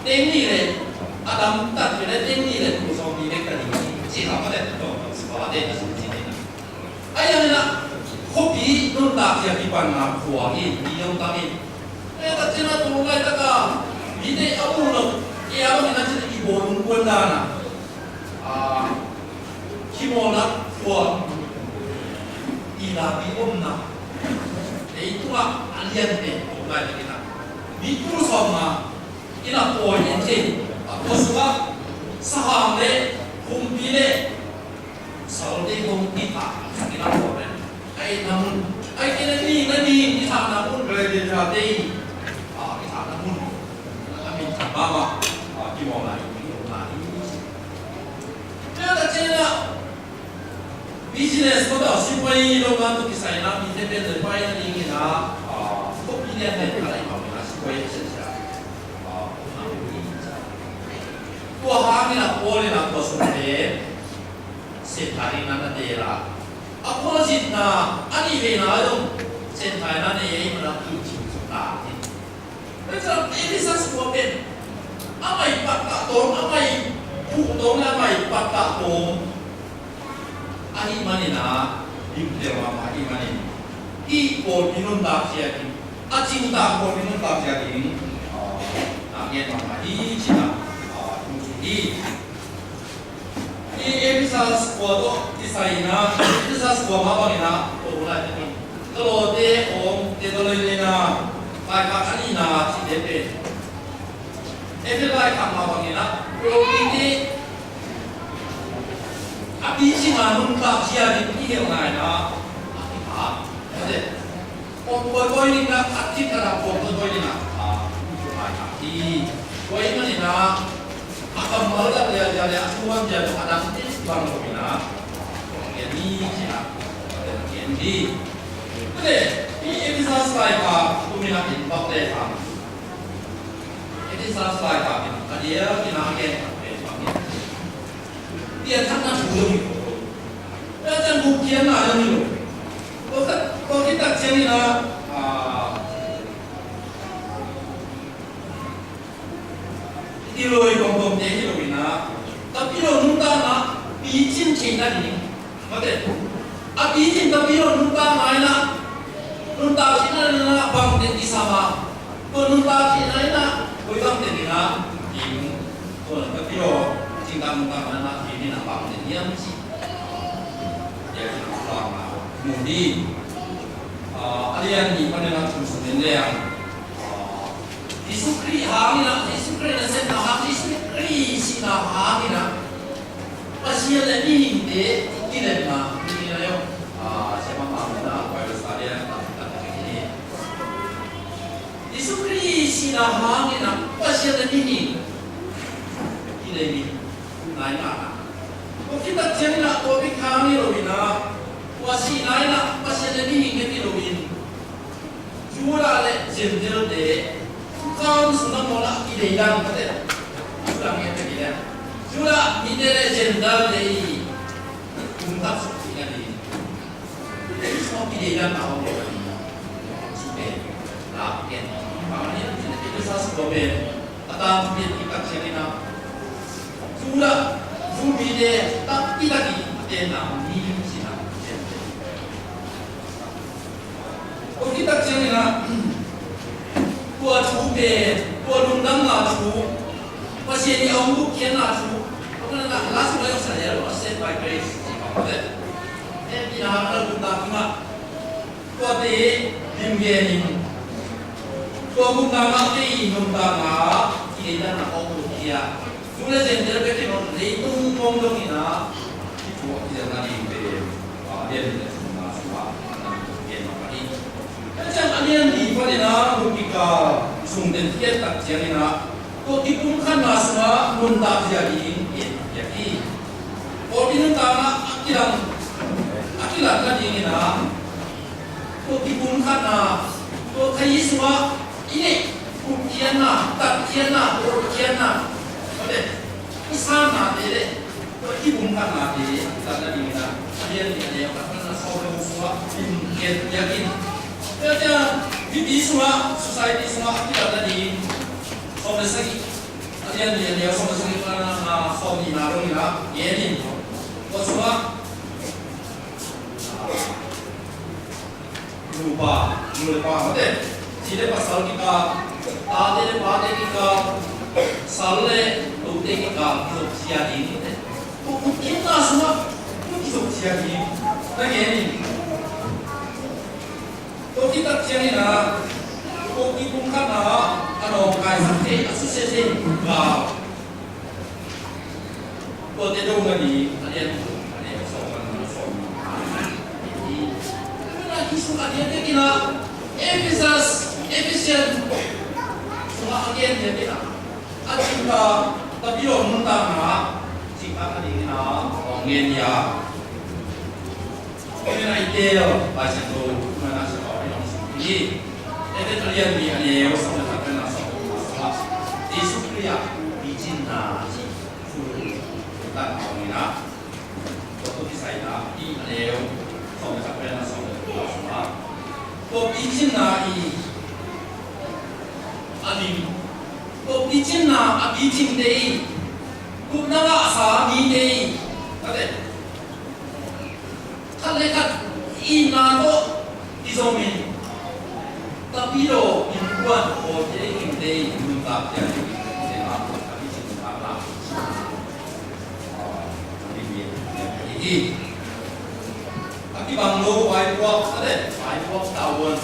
tinggi le, ada tak ada tinggi le, musuh bibe kan ini Cina pada tu sekolah dena sini. Ayam nak hobi nuntak ya kipan na kuahin iyong tamin tak cina tulungai taka bide aku lo iya lo nanti ibu nungguan dana kimola kuah ilabi omna itulah alian deh tulungai kita itu sama ina poin ente aku suka saham le kumpile salde kumpita kita poin namun kena ni di sana pun berada di sana pun kami bawa di mana ini ada cina bisnes pada sipai logan tu kisah nak bisnes terbaik ini na kopi dia ada kalau mana sipai saja tua hari nak boleh nak kosong setari nana dera Aku masih na, ani hina dong, sentai na ni yang mana tujuh juta. Macam ini sesuatu pen, amai patak tong, amai putong, amai patak tong. Ani mana na, ibu apa ani mana? Ipol minum tak siapa, acing tak pol minum tak siapa. Angin apa? Cina, ini. Ephesus kuat Isaina, Ephesus kuat apa ni na? Orang ini. Kalau dia tolong ni na, baik ni na si depe. Ephesus baik apa ni na? Kalau ini, api si manun tak siapa di yang lain na, apa? Ada. Pokok ini na aktif kerana pokok ini na. Api. Pokok ini na. Akan malah dia asuhan jadi anak bang pembina, ini cina, ini. Ini Ephesus mereka pembina infak desa. Ephesus mereka dia pembina infak. Dia tangan belum itu. Dia jangan buktian ada ni. Kalau kita cari na. Iloi kongkong dia iloi na, tapi lo nunta na bijin cina ni, macam, bijin tapi lo nunta na, nunta cina na bang di sama, nunta cina nang na ini na bang ni yang si ya kita pulang na mudi alian ni pada nak tujuan ni yang disukri hari na disukri na sen na hari disukri si na hari na pasien le ni de kita na ni na yo siapa mahu na virus tadi yang tak ini disukri si na hari na pasien le ni kita ni naik na kita jangan nak kopi kami robina wasi naik na pasien le ni kita robin jumlah le jendel de kau sudah mula ide yang kata, sudah yang kata, sudah ide jendal dari untak seperti ini, semua ide yang tahu ni, sudah, tak kan, kalau ni kita sah sebabnya, atau kita cakap nak, sudah, ide tak lagi ada nama ni sih. Kalau kita cakap nak过出呗，过龙岗那出，我现在要木天那出，我可能那时候要啥呀？我先摆摆，对不对？哎，你那那龙岗嘛，过的林边林，过龙岗那的龙岗啊，今天那好木天啊，除了现在别个雷东风东的那，你说现在那里边连的什么什么，那边那里。Macam alian di pada na logika sumden tiap tak jadi na, kau dipungkan na semua muntak jadi jadi, kau dinunta na akilan tadi na, kau dipungkan na, kau kayi semua ini buktian na, takkian na, buktian na, ada, isana deh, kau dipungkan na deh, tadi na, alian di ada yang kata saudara semua yakin. Kerana di semua society semua kita tadi sama sekali alian dia sama sekali kerana sama ni naruh ni lah ini, kau semua lupa betul. Jadi pasal kita ada kita salah tu kita hidup siapa ini, kita semua hidup siapa ini, lagi ini. Kau kita cakap na, kau dipungkan na, kaya sakit, asosiasi kau. Kau tidak mengerti, ada soalan. Jadi, lagi soalan dia kena efisien, semua agen dia kena. Jika tapi orang mentang na, jika ada kena orang ya, kena ideal macam tu, mana sih? Jadi, kalian ni ada sama kata nasi masalah. Di Suria, di Cina, kita tahu ni lah. Waktu di sana, di ada sama kata nasi masalah. Kau di Cina ini, adim. Kau di Cina, abi cindai. Kau nama asal ni deh. Kata, kalau kat ina tu dizomin. Tapi lo imbuan orang ini belum tak jadi dengan kami semua lah. Jadi, tapi banglo whiteboard ada whiteboard tahun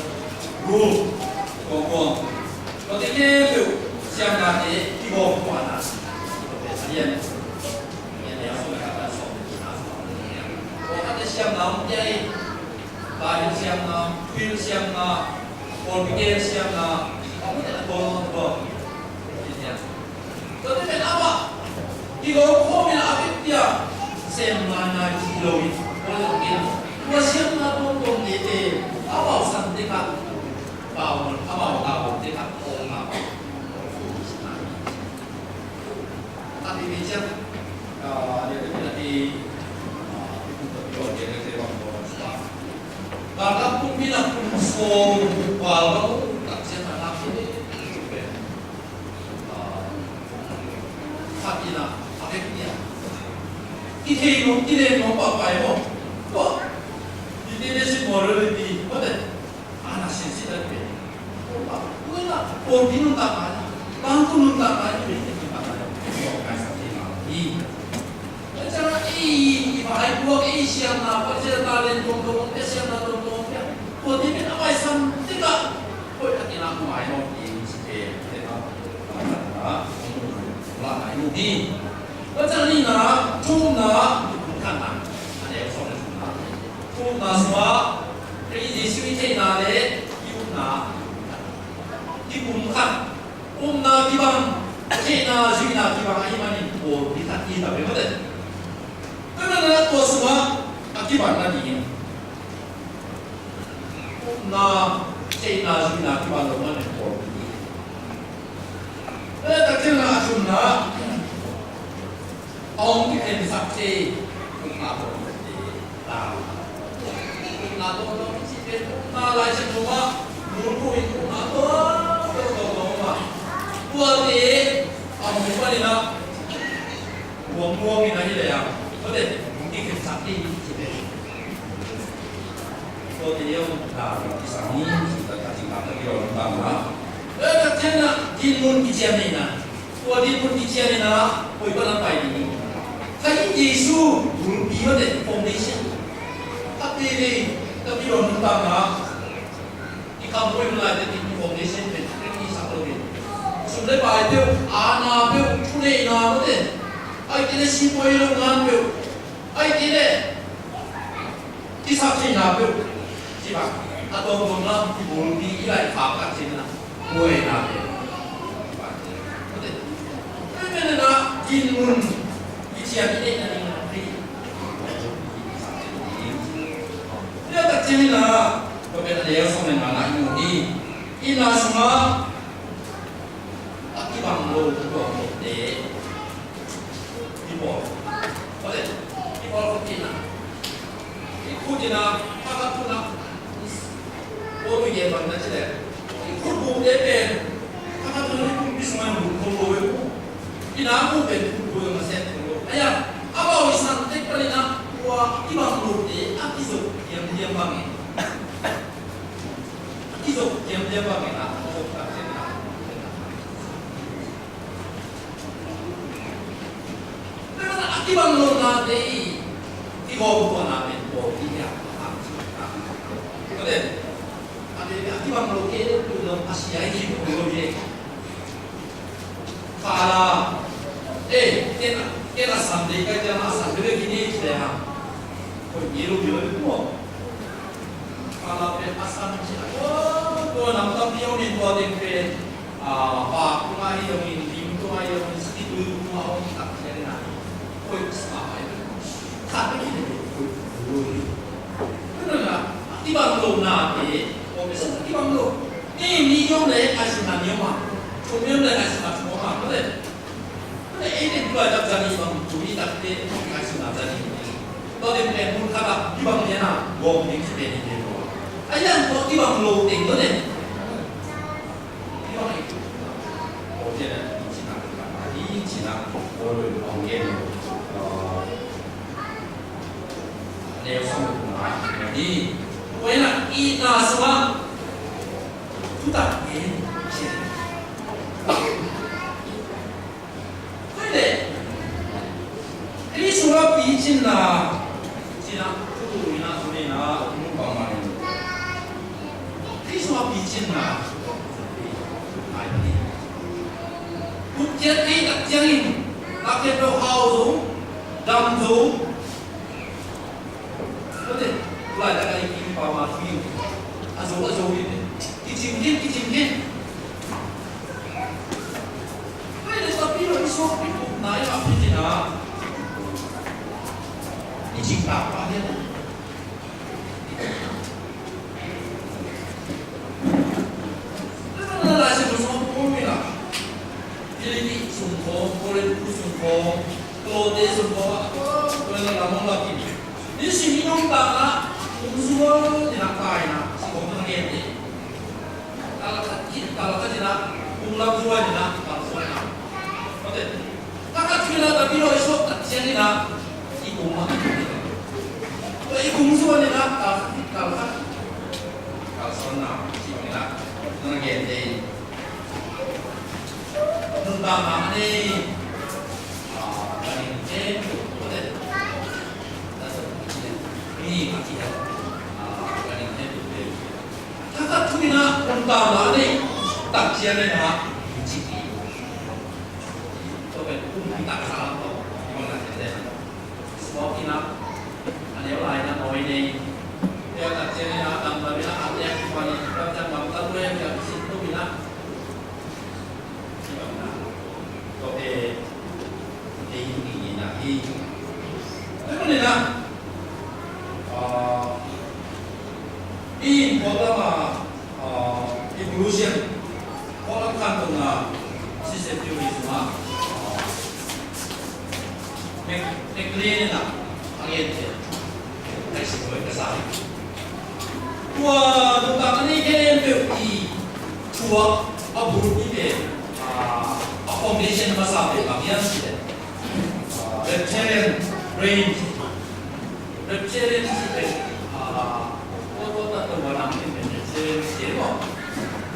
rule kongkong. Kalau dia siang nanti di bawah mana? Kalian yang sudah kata soal. Kalau ada siang nanti, baru siang nanti, fil siang nanti. Orang pikir siapa kamu tidak bohong. Tapi kenapa? Jika kau bila abis dia semana kiloi, orang pikir kau siapa bohong itu awal santai kan, awal dekat orang apa? Tapi bicara dia tadi dia Bahkan pun bilang pun walau tak siapa lagi tapi nak apa dia? Kita mau apa mau? Wah, ini semua orang di mana? Anak sensitif ni. Kau nak kau bingung tak mana? Bangku nuntak mana? Ini kita mana? Kau kasih lagi. 你，那这里呢，猪呢，看呐，อันนี้สองเลย猪呢什么？这一点修一天哪的，有哪？ที่ปุ่มขัดปุ่มนาที่บังเจนาชีนาที่บังไอ้มันนี่โอ้ที่ขัดที่แบบนี้ก็ได้ก็นั่นแหละตัวสมะที่บังนั่นเองปุ่มนาเจนาชีนาที่บังตรงนั้นเนี่ยโอ้แล้วแต่ที่นาชุนนะองค์ที่เป็นสักเจปุ่มนาตัวนี้ตามปุ่มนาตัวนี้ที่เป็นปุ่มนาลายฉันรู้ว่ารู้ผู้หญิงปุ่มนาตัวตัวนี้เอาหมูมาเลยนะหัวม่วงนี่นะที่ไหนอ่ะก็เด็ดผมกินเป็นสัตว์ที่ที่เป็นตัวนี้เอาที่สามีที่ตัดจริงๆแล้วที่เราทำนะแต่แท้น่ะกินมุนกิเจียนนี่นะตัวที่มุนกิเจียนนี่นะไปบ้านไปดีถ้าเยซูถูกบีบเด็ดฟองดิชั่นถ้าปีนี้ถ้าพี่เราทำนะที่คำพูดอะไรเด็ดที่ฟองดิชั่นเป็นเรื่องที่สักตัวเดียวสุดท้ายไปเดียวอาณาเดียวทุเรศนาก็เด็ดไอ้ที่เนี่ยสิบปีโรงงานเดียวไอ้ที่เนี่ยที่สักที่นาเดียวใช่ปะถ้าตัวผมนะที่บุญที่อีไลฝากกันใช่ไหมนะมวยนาเดียวก็เด็ดไม่เป็นนะกินมุนกิเชียร์ที่เด็ดนั่นเองนะพี่เนี่ยแต่จริงนะก็เป็นอะไรก็สมัยนั้นนะอยู่นี่อีน่าสมาที่บางโลกที่บอกเด็กที่บอกก็เลยที่บอกเขากินนะพูดจริงนะถ้าเขาพูดนะโอ้ยเย็นวันนั้นใช่ไหมพูดบูเด็กเป็นถ้าเขาพูดนี่พูดพิสมัยบุญคนรวยที่น้ำพูดเป็นพูดบูมาเสร็จคนรวยไอ้ยังเอาเอาอิสระเด็กคนนี้นะว่าที่บางโลกเด็กอันที่สุดเยี่ยมเยี่ยมบางเองที่สุดเยี่ยมเยี่ยมบางเองนะที่บางโลกนาเดียที่เขาบอกว่านาเป็นโบที่เนี่ยก็เลยอันนี้ที่บางโลกเองดูแล้วอาศัยที่โบที่ข้าละเจ้าสันติก็จะมาสันติเรื่องนี้ใช่ไหมคนยี่รู้อยู่แล้วก็ข้าละเป็นอาสันใช่ไหมตัวน้ำตาเดียวนี่ตัวเด็กเป็นปากตัวไอ้ยังมีลิ้นตัวไอ้ยังมีสติตัวตัวเอาตัดใช่ไหมこいつは勝手にだから今のローナーでお店の今のローね右用で会社何をまこのような会社がもまこれエレントはだったり今注意だって会社なざにとでもねもうから今のやなゴーに来てにてるあやんと今のローでのね今のおじゃない一なからいい一なおるおげのnếu xong được nói đi quay lại y ta sama chúng ta đến trên vậy đấy cái số là bị trên là cái tụi nó tụi này nó cũng còn mà cái số là bị trên là ai đi cũng chết cái đặc trưng đặc biệt là hào dũng đầm dũng có thể lại là cái kim vào mà phim dấu đi cái chim hết vậy là sao biết rồi số cái cục này là cái gì đó cái chim tạo ra thế này nó là sự sống của mình là cái gì sùng phố có lên sùng phố có để sùng phố có lên làm món là gìนี่สิ่งที่น้องตาละมุมซัวที่นักตายนะสิ่งของทางเรียนนี่ตาละคิดตาละก็จะนะมุมรับซัวนี่นะตาละซัวนะโอเคถ้าก็คิดแล้วแต่พี่เราชอบตัดเส้นนี่นะอีกมุมมาตัวอีกมุมซัวนี่นะตาละซัวนะสิ่งนี้นะทางเรียนนี่นุ่งตาหนานี่ตานี่เจ๊โอเคนี่มาที่ไหนกันนี่เนี่ยถ้าทุกทีนะคนตามเราเนี่ยตัดเชียร์เลยนะจริงๆตัวเป็นผู้ ตัดขาลต่อมันตัดเสร็จสปอร์ตนะอันนี้อะไรนะน้อยนี่เดี๋ยวตัดเจนี่นะตามมาเป็นอาเซียนวันนี้เราจะมาตั้งเรื่องกับสิ่งที่มีนะที่แบบนั้นก็เป็นที่นะที่แล้วก็เนี่ยนะini pertama evolution orang kantong sistem teorisme meklian na angin ay sebuah kesal wah tentang ini kalian berarti dua abur ini foundation masalah bagian sih reptilian brain reptilian sih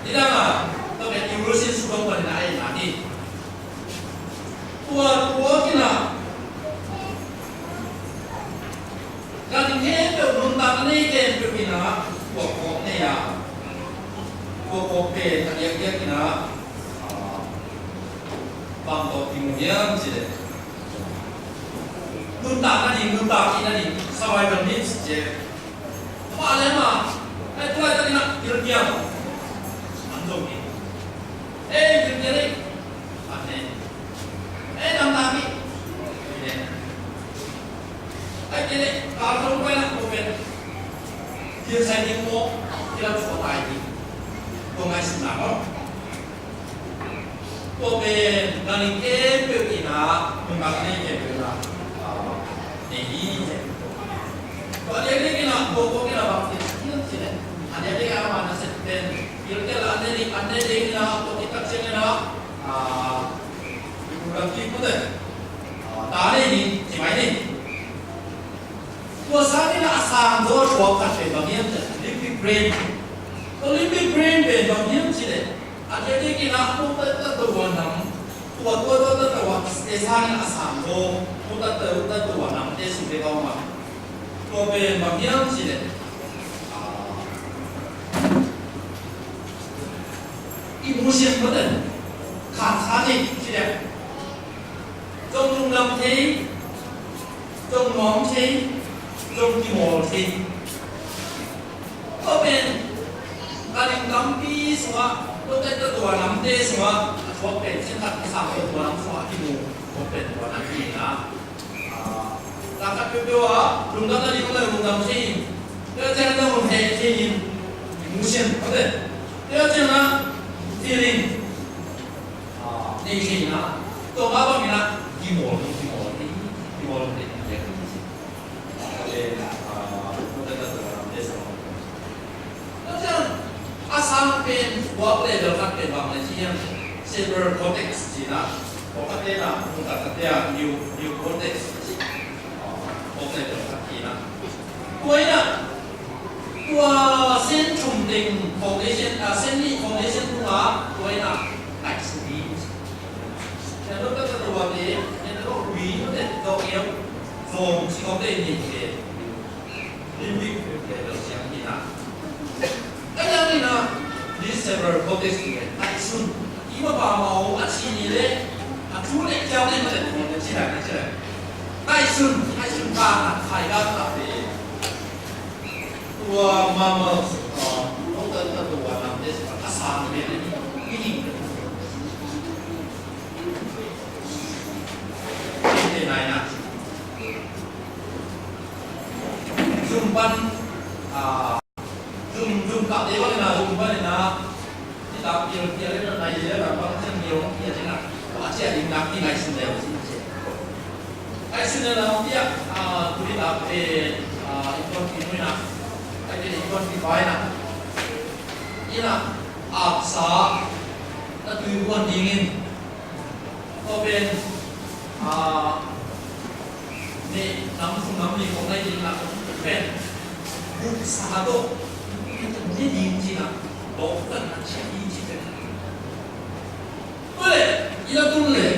tidak tapi evolusi sudah benar nanti tua kita kalau kita belum tahu ni kita berpindah pokok ni ya pokok dia kita bangkok timurnya sih belum tahu ni sampai berapa sih apa lama itu aja ni nak kerja Anjong ni, kerja ni, aneh, nama ni, ini, kalau kau nak kau dia saya tengok, dia suka lagi, kau ngasih nama, kau nanti kena, mengapa ni kena, ni, kalau dia ni kena, kau kena bakti, ada dia yang mana setpen. Kira-kira anda ni atau kita cakap bukan tipu deh. Tadi ni, cuma ini. Kuasa ni nak asam dua kuat bagian tu, limbic brain. Kalau limbic brain bagian sih deh. Ada dia kena kita tuan nam, tua desa ni asam dua, kita tuan nam desa ni kau mah. Kau bagian sih deh. Emotion betul, khát gì chị đẹp, trong lòng thế, trong mong thế, trong cái mồ thế, có bên gia đình nắm pi xóa, lúc đấy tôi tuổi nắm tê xóa, có bên trên thật cái sao tuổi nắm xóa cái mồ, có bên tuổi nắm gì đó, làm các cái điều á, lúc đó là đi có lời một đồng thế, đưa trên đó một hệ thế, emotion betul, đưa trên đó feeling ni sih na to apa mina gimol ni ya oleh macam asam pen buat level kan pen bang Malaysia cerebral cortex cina orang dia bukan dia new cortex orang level kan cina tua sen trùng tình foundation sen ni foundation tua na đại sự đi nên lúc đó tua đi nên nó quý nó để đâu yếu rồi chỉ có tên nhìn về limbic để được xem gì nào cái này là this several cortex đại sự ý mà bảo màu ăn chi gì đấy chú lại treo lên mà để nó chỉ là đại sự ba phải ra là để tua mama ông ta tua làm thế asam về cái gì thế này nè zoom ban zoom cả đấy vậy là zoom ban này nè thì ta kia lên này là bằng chân nhiều kia thế nào có trẻ đi nạp đi ngày sinh đều ngày sinh là ông kia tụi đi nạp về con kia nè cái này con bị phai nè, như là áp xá, đã tùy quan điên, có bên này nắm đi không này thì là bên bút xá đó, cái điên gì nè, đó là chỉ điên gì thế, vậy, như là tuân lệ,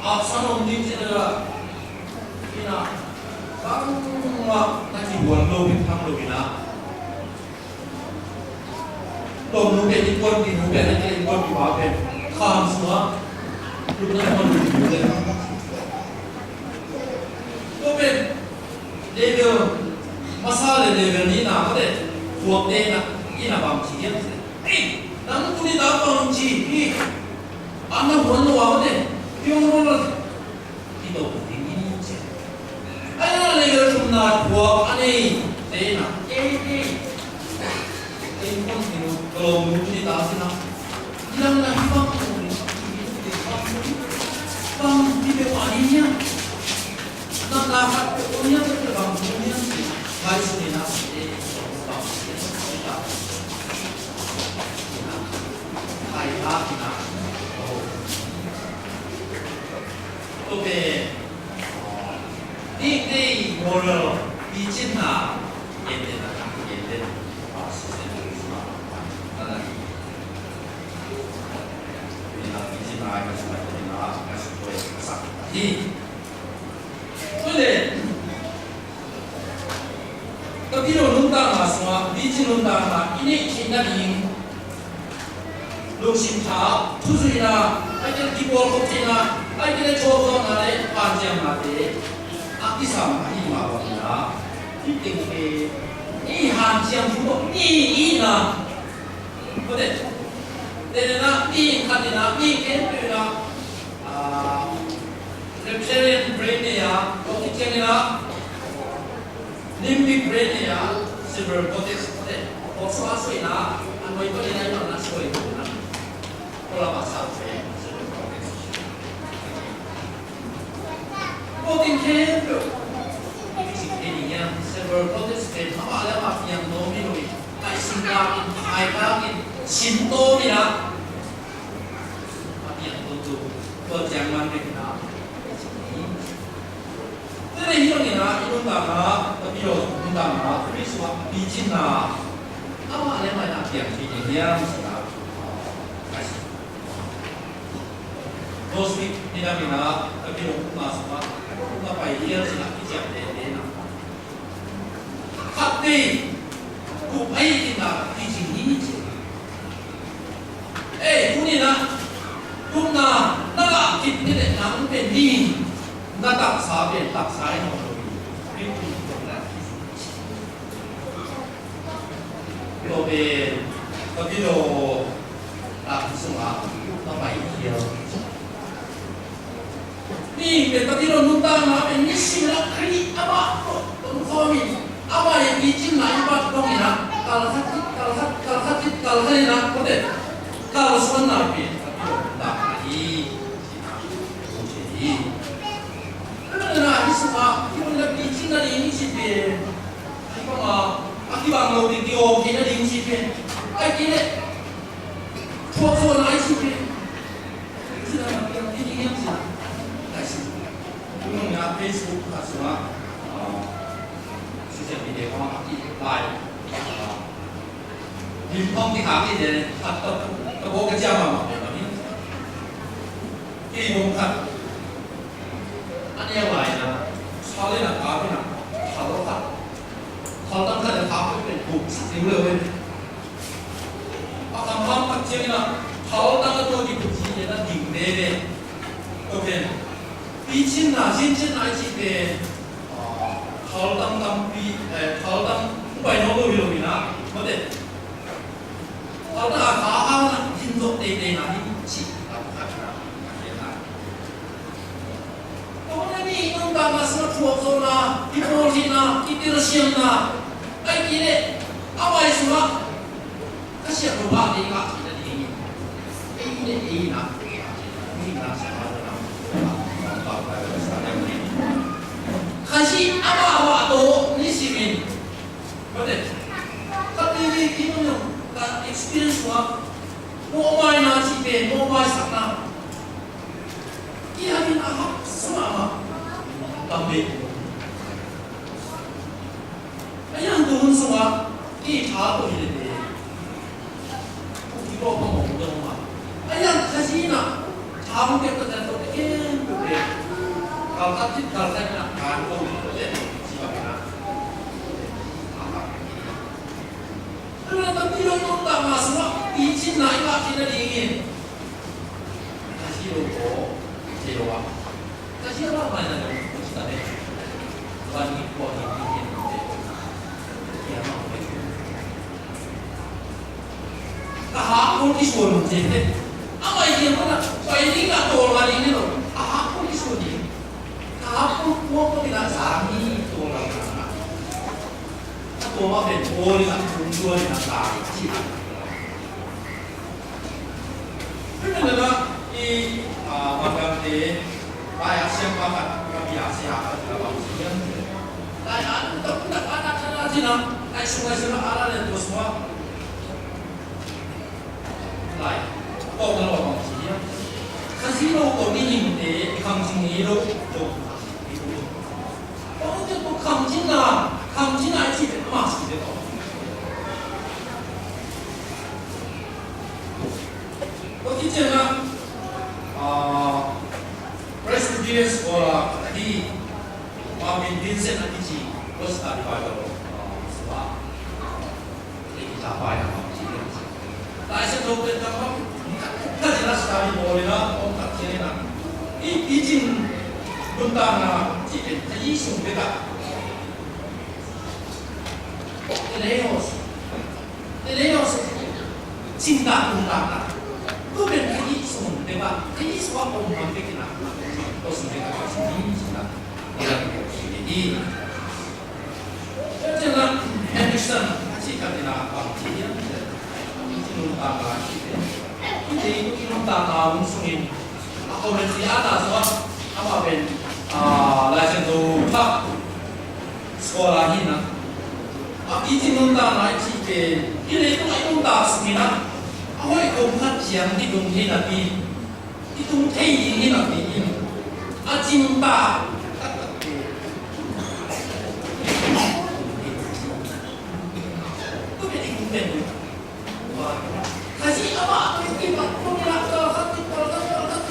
áp xá nó điên gì nữa, như là ta chỉ buồn lâu thì thăm lâu thì nào lồng lâu thì quân thì lâu thì quân thì bảo vệ khám xuống ลูกนั้นมันอยู่เลยก็เป็นเลเวลมาซาเลเวลนี้นะก็ได้พวกเด็กนะอีน่ะบางทีเนี่ยเอ้ยนั่นคุณนี่ตาบางทีพี่อันนั้นหัวหน้าก็ได้พี่ว่าเราที่โตถึงนี่ใช่ไอ้นั่นเลเวลคุณน่ะพวกอันนี้เด็กนะเอ้คนที่เราไม่รู้ที่ตาสินะyang nak bang bang di bawah ini nak dapat punya terbang punya baik sini nak hai hak nak oke di moral bikin nak yaitu nak yaitu sistem ada tapi lo nunta semua, biji nunta ini cina ding, lo cinta, tujuh ina, aja kibol kotina, aja coba nare panjang nare, aki sama ini mawanya, ini ke, ini hanjang juga, ini ina, betul. Jadi nak ni kadina ni kena reptilian brain ni ya, cortex ni lah, limbic brain ni ya, cerebral cortex ni, otak asal na, anu itu ni mana asal itu na, pola bahasa cerebral cortex. Cortex kena, ini yang cerebral cortex ni, apa ada yang dominoi, tai singkat, tai kagin. Sinto bila yang untuk perjalanan kita. Jadi hilang ini tangga, tapi tangga, tapi suatu biji na, awak ada mana yang dia sudah kasih. Bosmi tidak mina, tapi masuk apa dia sudah kijak deh. Tapi kupai kita biji ini. Kuni na, kumna, naga kit ni deh, namun pening, naga sahaja, tak saya nak beri, itu bukanlah. Tapi lo tak semua, apa ini? Ni, tapi lo nunta na, ini sila kali apa? Kami, apa yang bikin na ibat dong ina? Kalau na, betul. Kalau sebenarnya tak lagi, jadi, kerana semua kita lebih cinta ini sih, apa mah, akibat mau dikiom kita ini sih, kita cuaca naik sih, kita yang ini yang sih, kasih, punya Facebook semua, sosial media orang aktif live, di pom di kaki dia, atau Kau kerja apa? Ini bukan. Ada yang lain lah. Soalnya nak apa nak? Kalau tak, kalau tak ada apa pun bukan sendiri. Akan mampu kecil nak. Kalau tak ada di kunci dia nak tinggal. Okey. Bicin nak, cincin nak cincin. Kalau tak kalau tak bukan nombor biru nak. Betul. Kalau tak apa untuk dede nanti cik tak ada. Kalau ni tentang masalah cuaca, hidrologi, hidrosian, kini apa semua kasih berubah di kaki dan ini. Ini nak siapa nak kasih apa tu ni simin. Betul. Tapi ini gimana? Experience semua. Mau main nasi pen, mau main sakna. Ia ni nak semua tapi ayam turun semua ini tahu ini deh. Kita apa mau turun mah? Ayam kasih nak tahu kita tentu deh. Kalau saya nak tahu deh siapa nak. Tapi orang tak masuk, izin naik lagi dari ini. Kasih logo. 제로와 사실は前なのにこちらでワン日本に行っていやまあkondisyon jadi apa ini mana so ini nggak tolong ini loh kondisyon ini kalau mau tidak sami tolong atau mau betul nggak tunggu di nanti sih benar i makan di banyak siapa kan biasa siapa kalau siang dan tidak ada cina semua ada dan terus semua来，报跟老板提呀。可是如果你用的抗菌一路都，我这不抗菌啊，抗菌来基本嘛是的到。我之前呢，prestigious 我啦，你我们人生的一起，我是打的白了，是吧？你打白了。大家都跟他们，大家是哪里过的呢？我们今天呢，已经分担了这边他一兄弟的，那要是精打分担的，都变他一兄弟吧，他一说我们这个呢，都是这个就是年轻的，这个弟弟，这个Henderson他是看的那帮子的。Tama hindi yung tama unsungin ako rin si Ana so apa ben license to pop sekolahin na itin nung tama itin ini itong task nila ako itong katsiyang itong hinabi itong tayin hinabi acinta kasi apa itu pemilak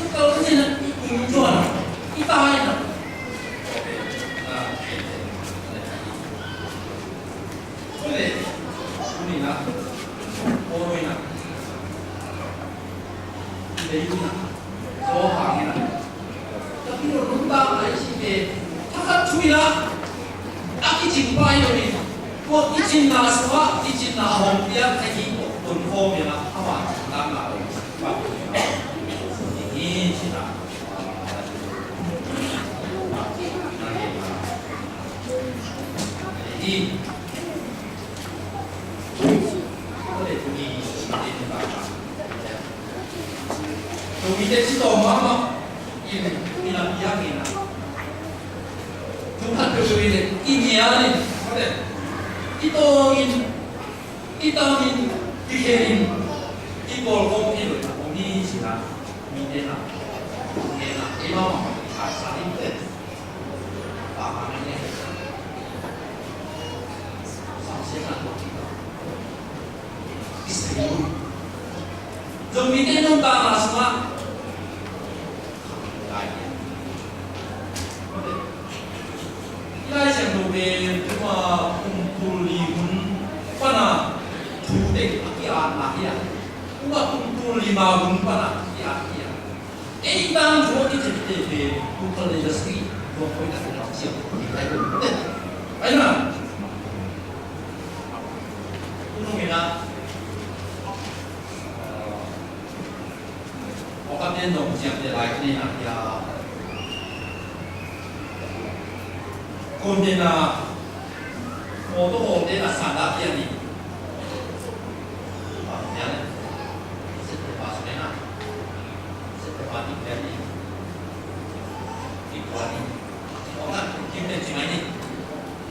kalau sini jual kita aja boleh ini nak orang ini ini nak sohang ini tapi orang tak ada sih tak cuy lah aku jumpa ini kok izin nak semua izin nak hong dia kayakคนโคมเนี่ยนะเข้ามาตามหลักแบบอย่างนี้ใช่ไหมที่ก็เลยมีเด็กต่างๆตรงนี้เด็กที่โตมาเนาะยิ่งมีน้ำยากินนะทุกท่านก็จะมีเด็กอินเดียนี่ก็เด็กที่โตอินที่โตอินIkerin, ikol kopi loh, kopi sih lah, minena, imam, asal itu, pamannya, saksikan, istri, zombie itu tak semua, ya yang zombie cuma kumpul lihun, mana? Tutek anak ya, uang kumpul 5 bulan ya. Itan jual di TV, kumpul industri, kumpul industri siap. Ayo na. Unungin na. Okat din dong siap dia like ni na ya. Kundi na, motor dia na sangat ya ni.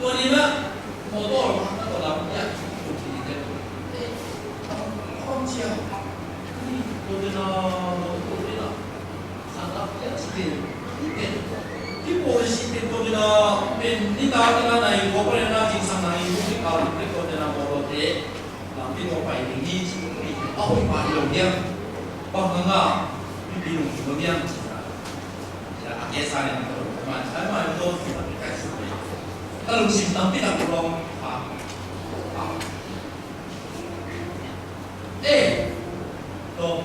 Tuan ini motor atau lampunya kongsian ini tuan sangat ya sedih di posisi tuan ini tahu dengan naik motor yang nanti sana itu di kalau itu tuan motor deh nanti mau pakai ini aku pakai lognya bangga ini lognya tidak biasa yang teman saya mau itu kalau simpang tidak belum tuh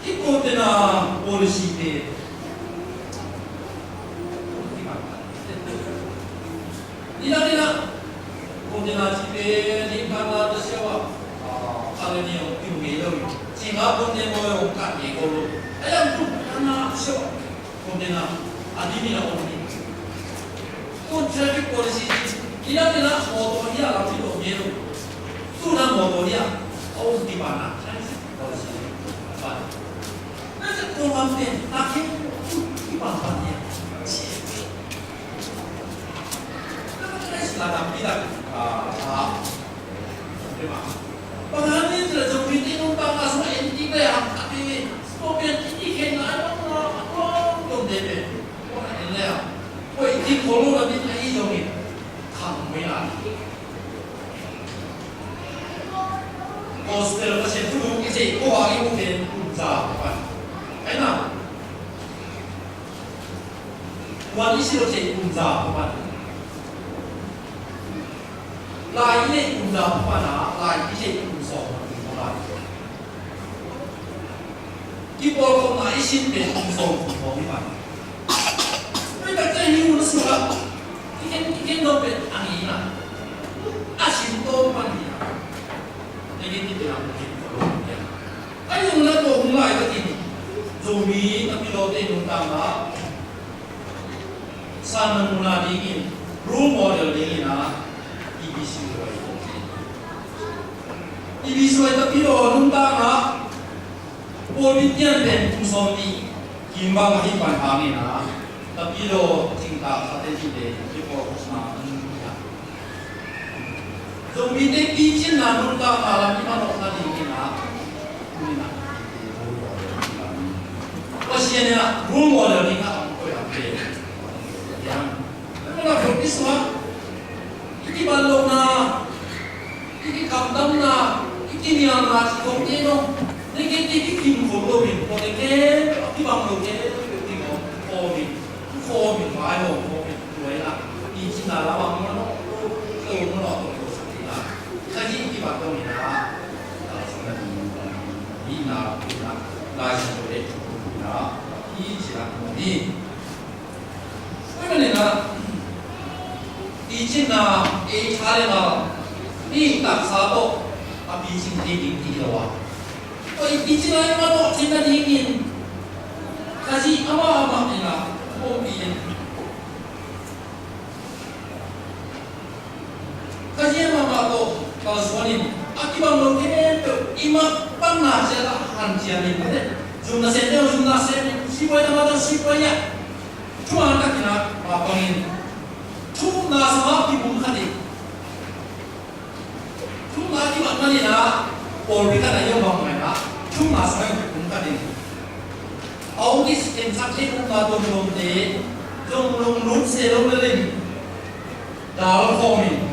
ikut dengan polisi deh ni o tiu me lo chi nga bon de mo o ka ni ko lo ayam tu na sho bon de na adimi na o ni ko traffic policy ila de na mo to ya la ti lo me lo tu na mo to ya o di ba na traffic policy ba na se ko ma pe ta ki ki ba ba ni là làm cái là cái mà bahkan ini sudah jauh ini numpang masuk NTB tapi mobil ini kena orang debe orang ini ya, woi ini kalau lebih tinggi jauh kamu ya, hostel masih dulu ini kau hari mungkin unza apa, enak, wanita sih masih unza apa. Lai ini undang apa nak? Lai ini unsur apa? Kita kalau nak isin ben unsur apa? Mereka jadi unsur apa? Kita dompet angin lah. Asin tu mana dia? Jadi kita nak mungkin. Ayo nak tu mulai begini. Zombie tapi lote undang lah. Sana mula dingin. Role model dingin lah. Ibisuai tapi lo nunta na, politian ben kusomi, kimbang hipan kami na, tapi lo cinta sate cide, jepor kusna nunta. So mite picin na nunta malam ni manok na dingin na, kumina. Pasien na role model ni ka ang koy ampe. Yang, ano na practice ma? Iki balong na, iki kamdam na. Ini yang nasi kopi no, ni kita kim kopi bin, kopi ke, kita bang kopi, kita kopi, mai lo kopi, dua lah, ini cina lah bang mana, kalau mana tu seperti lah, jadi kita tu ni lah, ini nak, nasi kopi, nak, ini cina kopi, macam ni lah, ini cina, cari lah, ini tak satu. Tapi sendiri di luar. Oh, istilah yang mana kita dingin. Kasih apa ni lah, mobil. Kasih apa tu? Kalau soalin, akibat mungkin imam pernah saya hancian ini. Jumlah sen, siapa yang ada siapanya. Cuma nak kena apa ini? Cuma sama ibu kadi. Cuma di mana ni nak, orang kita nak yang bang mana, cuma saya pun tak ada. Awak sistem sakit pun tak dong deh, dong lun selong leleng, dalam formin.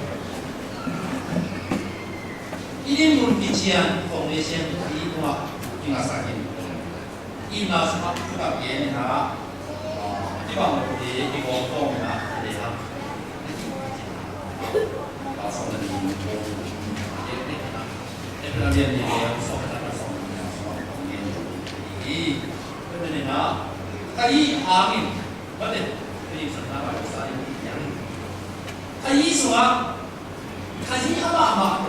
Ini mungkin cian foundation di rumah tinggal sakit. Ini sebab juga begini nak, di bang di formin nak ada lah. Pasal ni. Kemudian dia soal ini, kemudian nak kaji angin, betul? Ini sebenarnya bahasa yang kaji semua, kaji apa?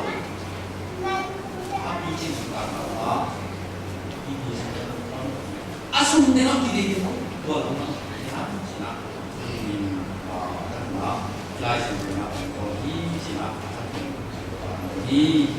Api cinta apa? Ini sebenarnya asum dengan diri itu dua orang yang cina ini karena lain dengan ini cina ini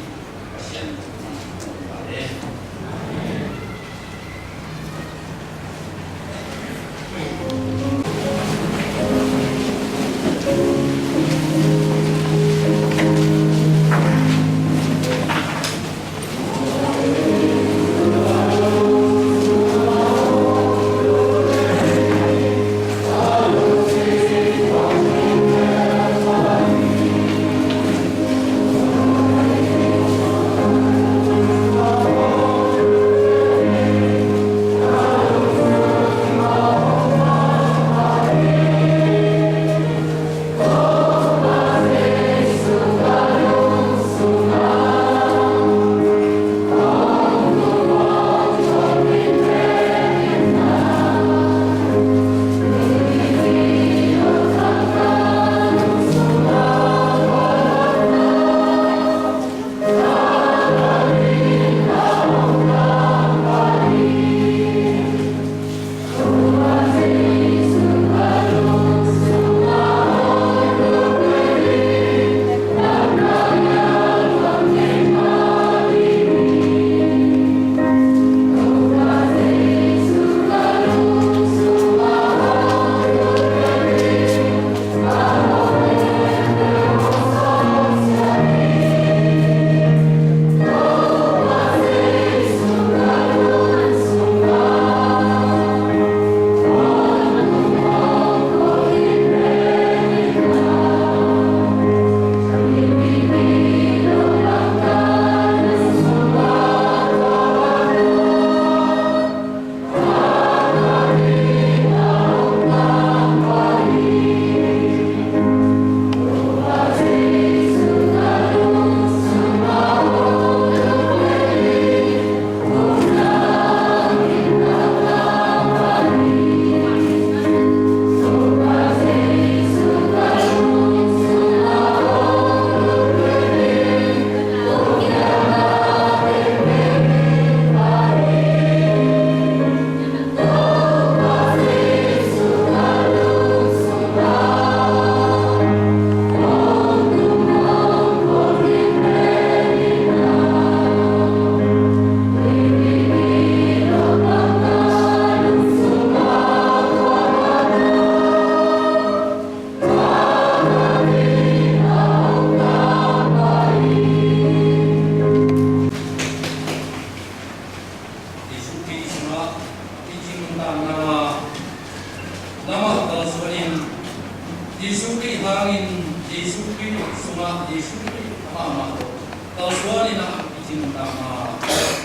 tin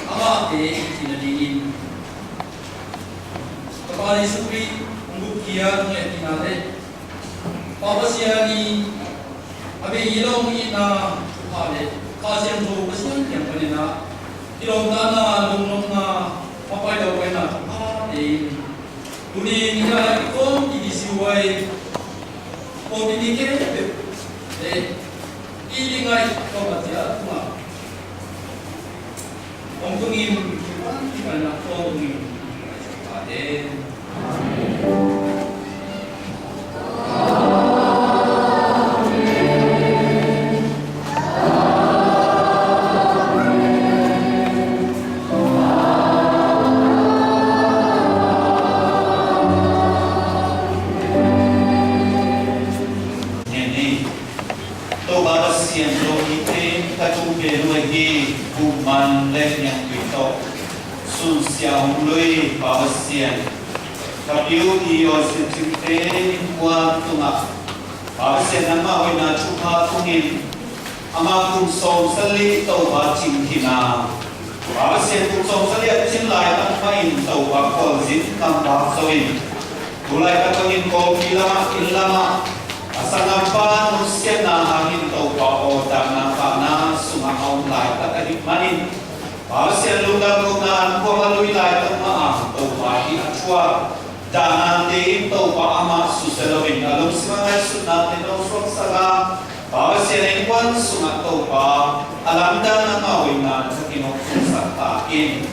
ama te tinadin kapali supri ngbukia nge tinade pabasiani abe ilong ina pale kasian tu kasian yang panina ilong dana lunglong na papai daw na de Kuni nila ikon idisiway o binigyan ilingai ko batia tuma ongtungin kita na ongtungin aden sun siang lui pawasian kapiu iyo sentite kuat tunga pawasian nama wina chupa tungin ama kum som sali tau ba chingkina pawasian kum som sali achin lai tak main tau ba kol zin kam ba soin mulai katongin kol ilama ilama asangampa nusian na angin tau ba o dana kana sunga aun lai tak adik manin Pawasian lugar kunaan ko malui lai tong maang tau pa iachwa danan de tau pa ama suselawin alum simangai sunat no sok sala pawasian engwan sunat tau pa alam dan ngawin na sakinok sakta in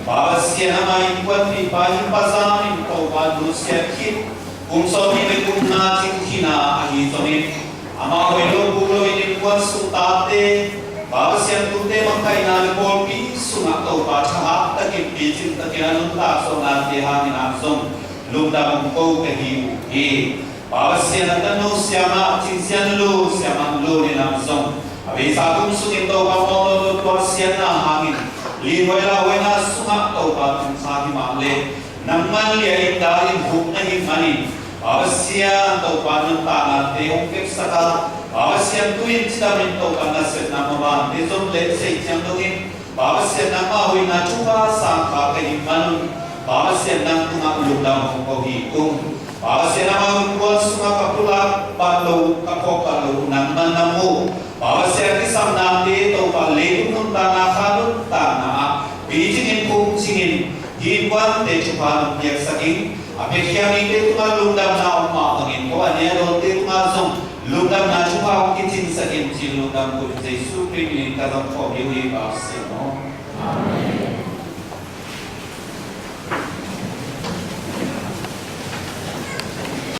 pawasian ama engwan ni pa himpazamin tau pa nusia kit kung so ni kum na chingkina ahi tonin ama welo bulo in engwan sutate pawasian tunte makai na polpi sungat tau pa chaha takin picin takin anun ta so na te hangin amsong lumda mongko kehiu e pawasian atano siama cinsian lu siama lu ni amsong abe sakum sungin tau pa mono pawasian na hangin lihoy la wena sungat tau pa tung sahi mangle nangman liya indarin huk na himani pawasian tau pa nang tangan te hongkep saka pawasian tuin sidamin tau pa naset na mama te zom le se ityang dongin pawasian na mahui na chupa sangka kehimanun pawasian na tunga uludang mongkohikung pawasian na mahui kuat sunga kapulak patlo kapokalo nang manamu pawasian kisam nante tau pa leunun tanah kanun tanah bijingin kung singin hibuan te chupa nung biyak saking apekyami te tunga lundam na umapangin ko anyero te tunga zong lundam na chupa kitin sakin si lundam ko Jesu Kristo kadang ko biwi pawasian mo Amen.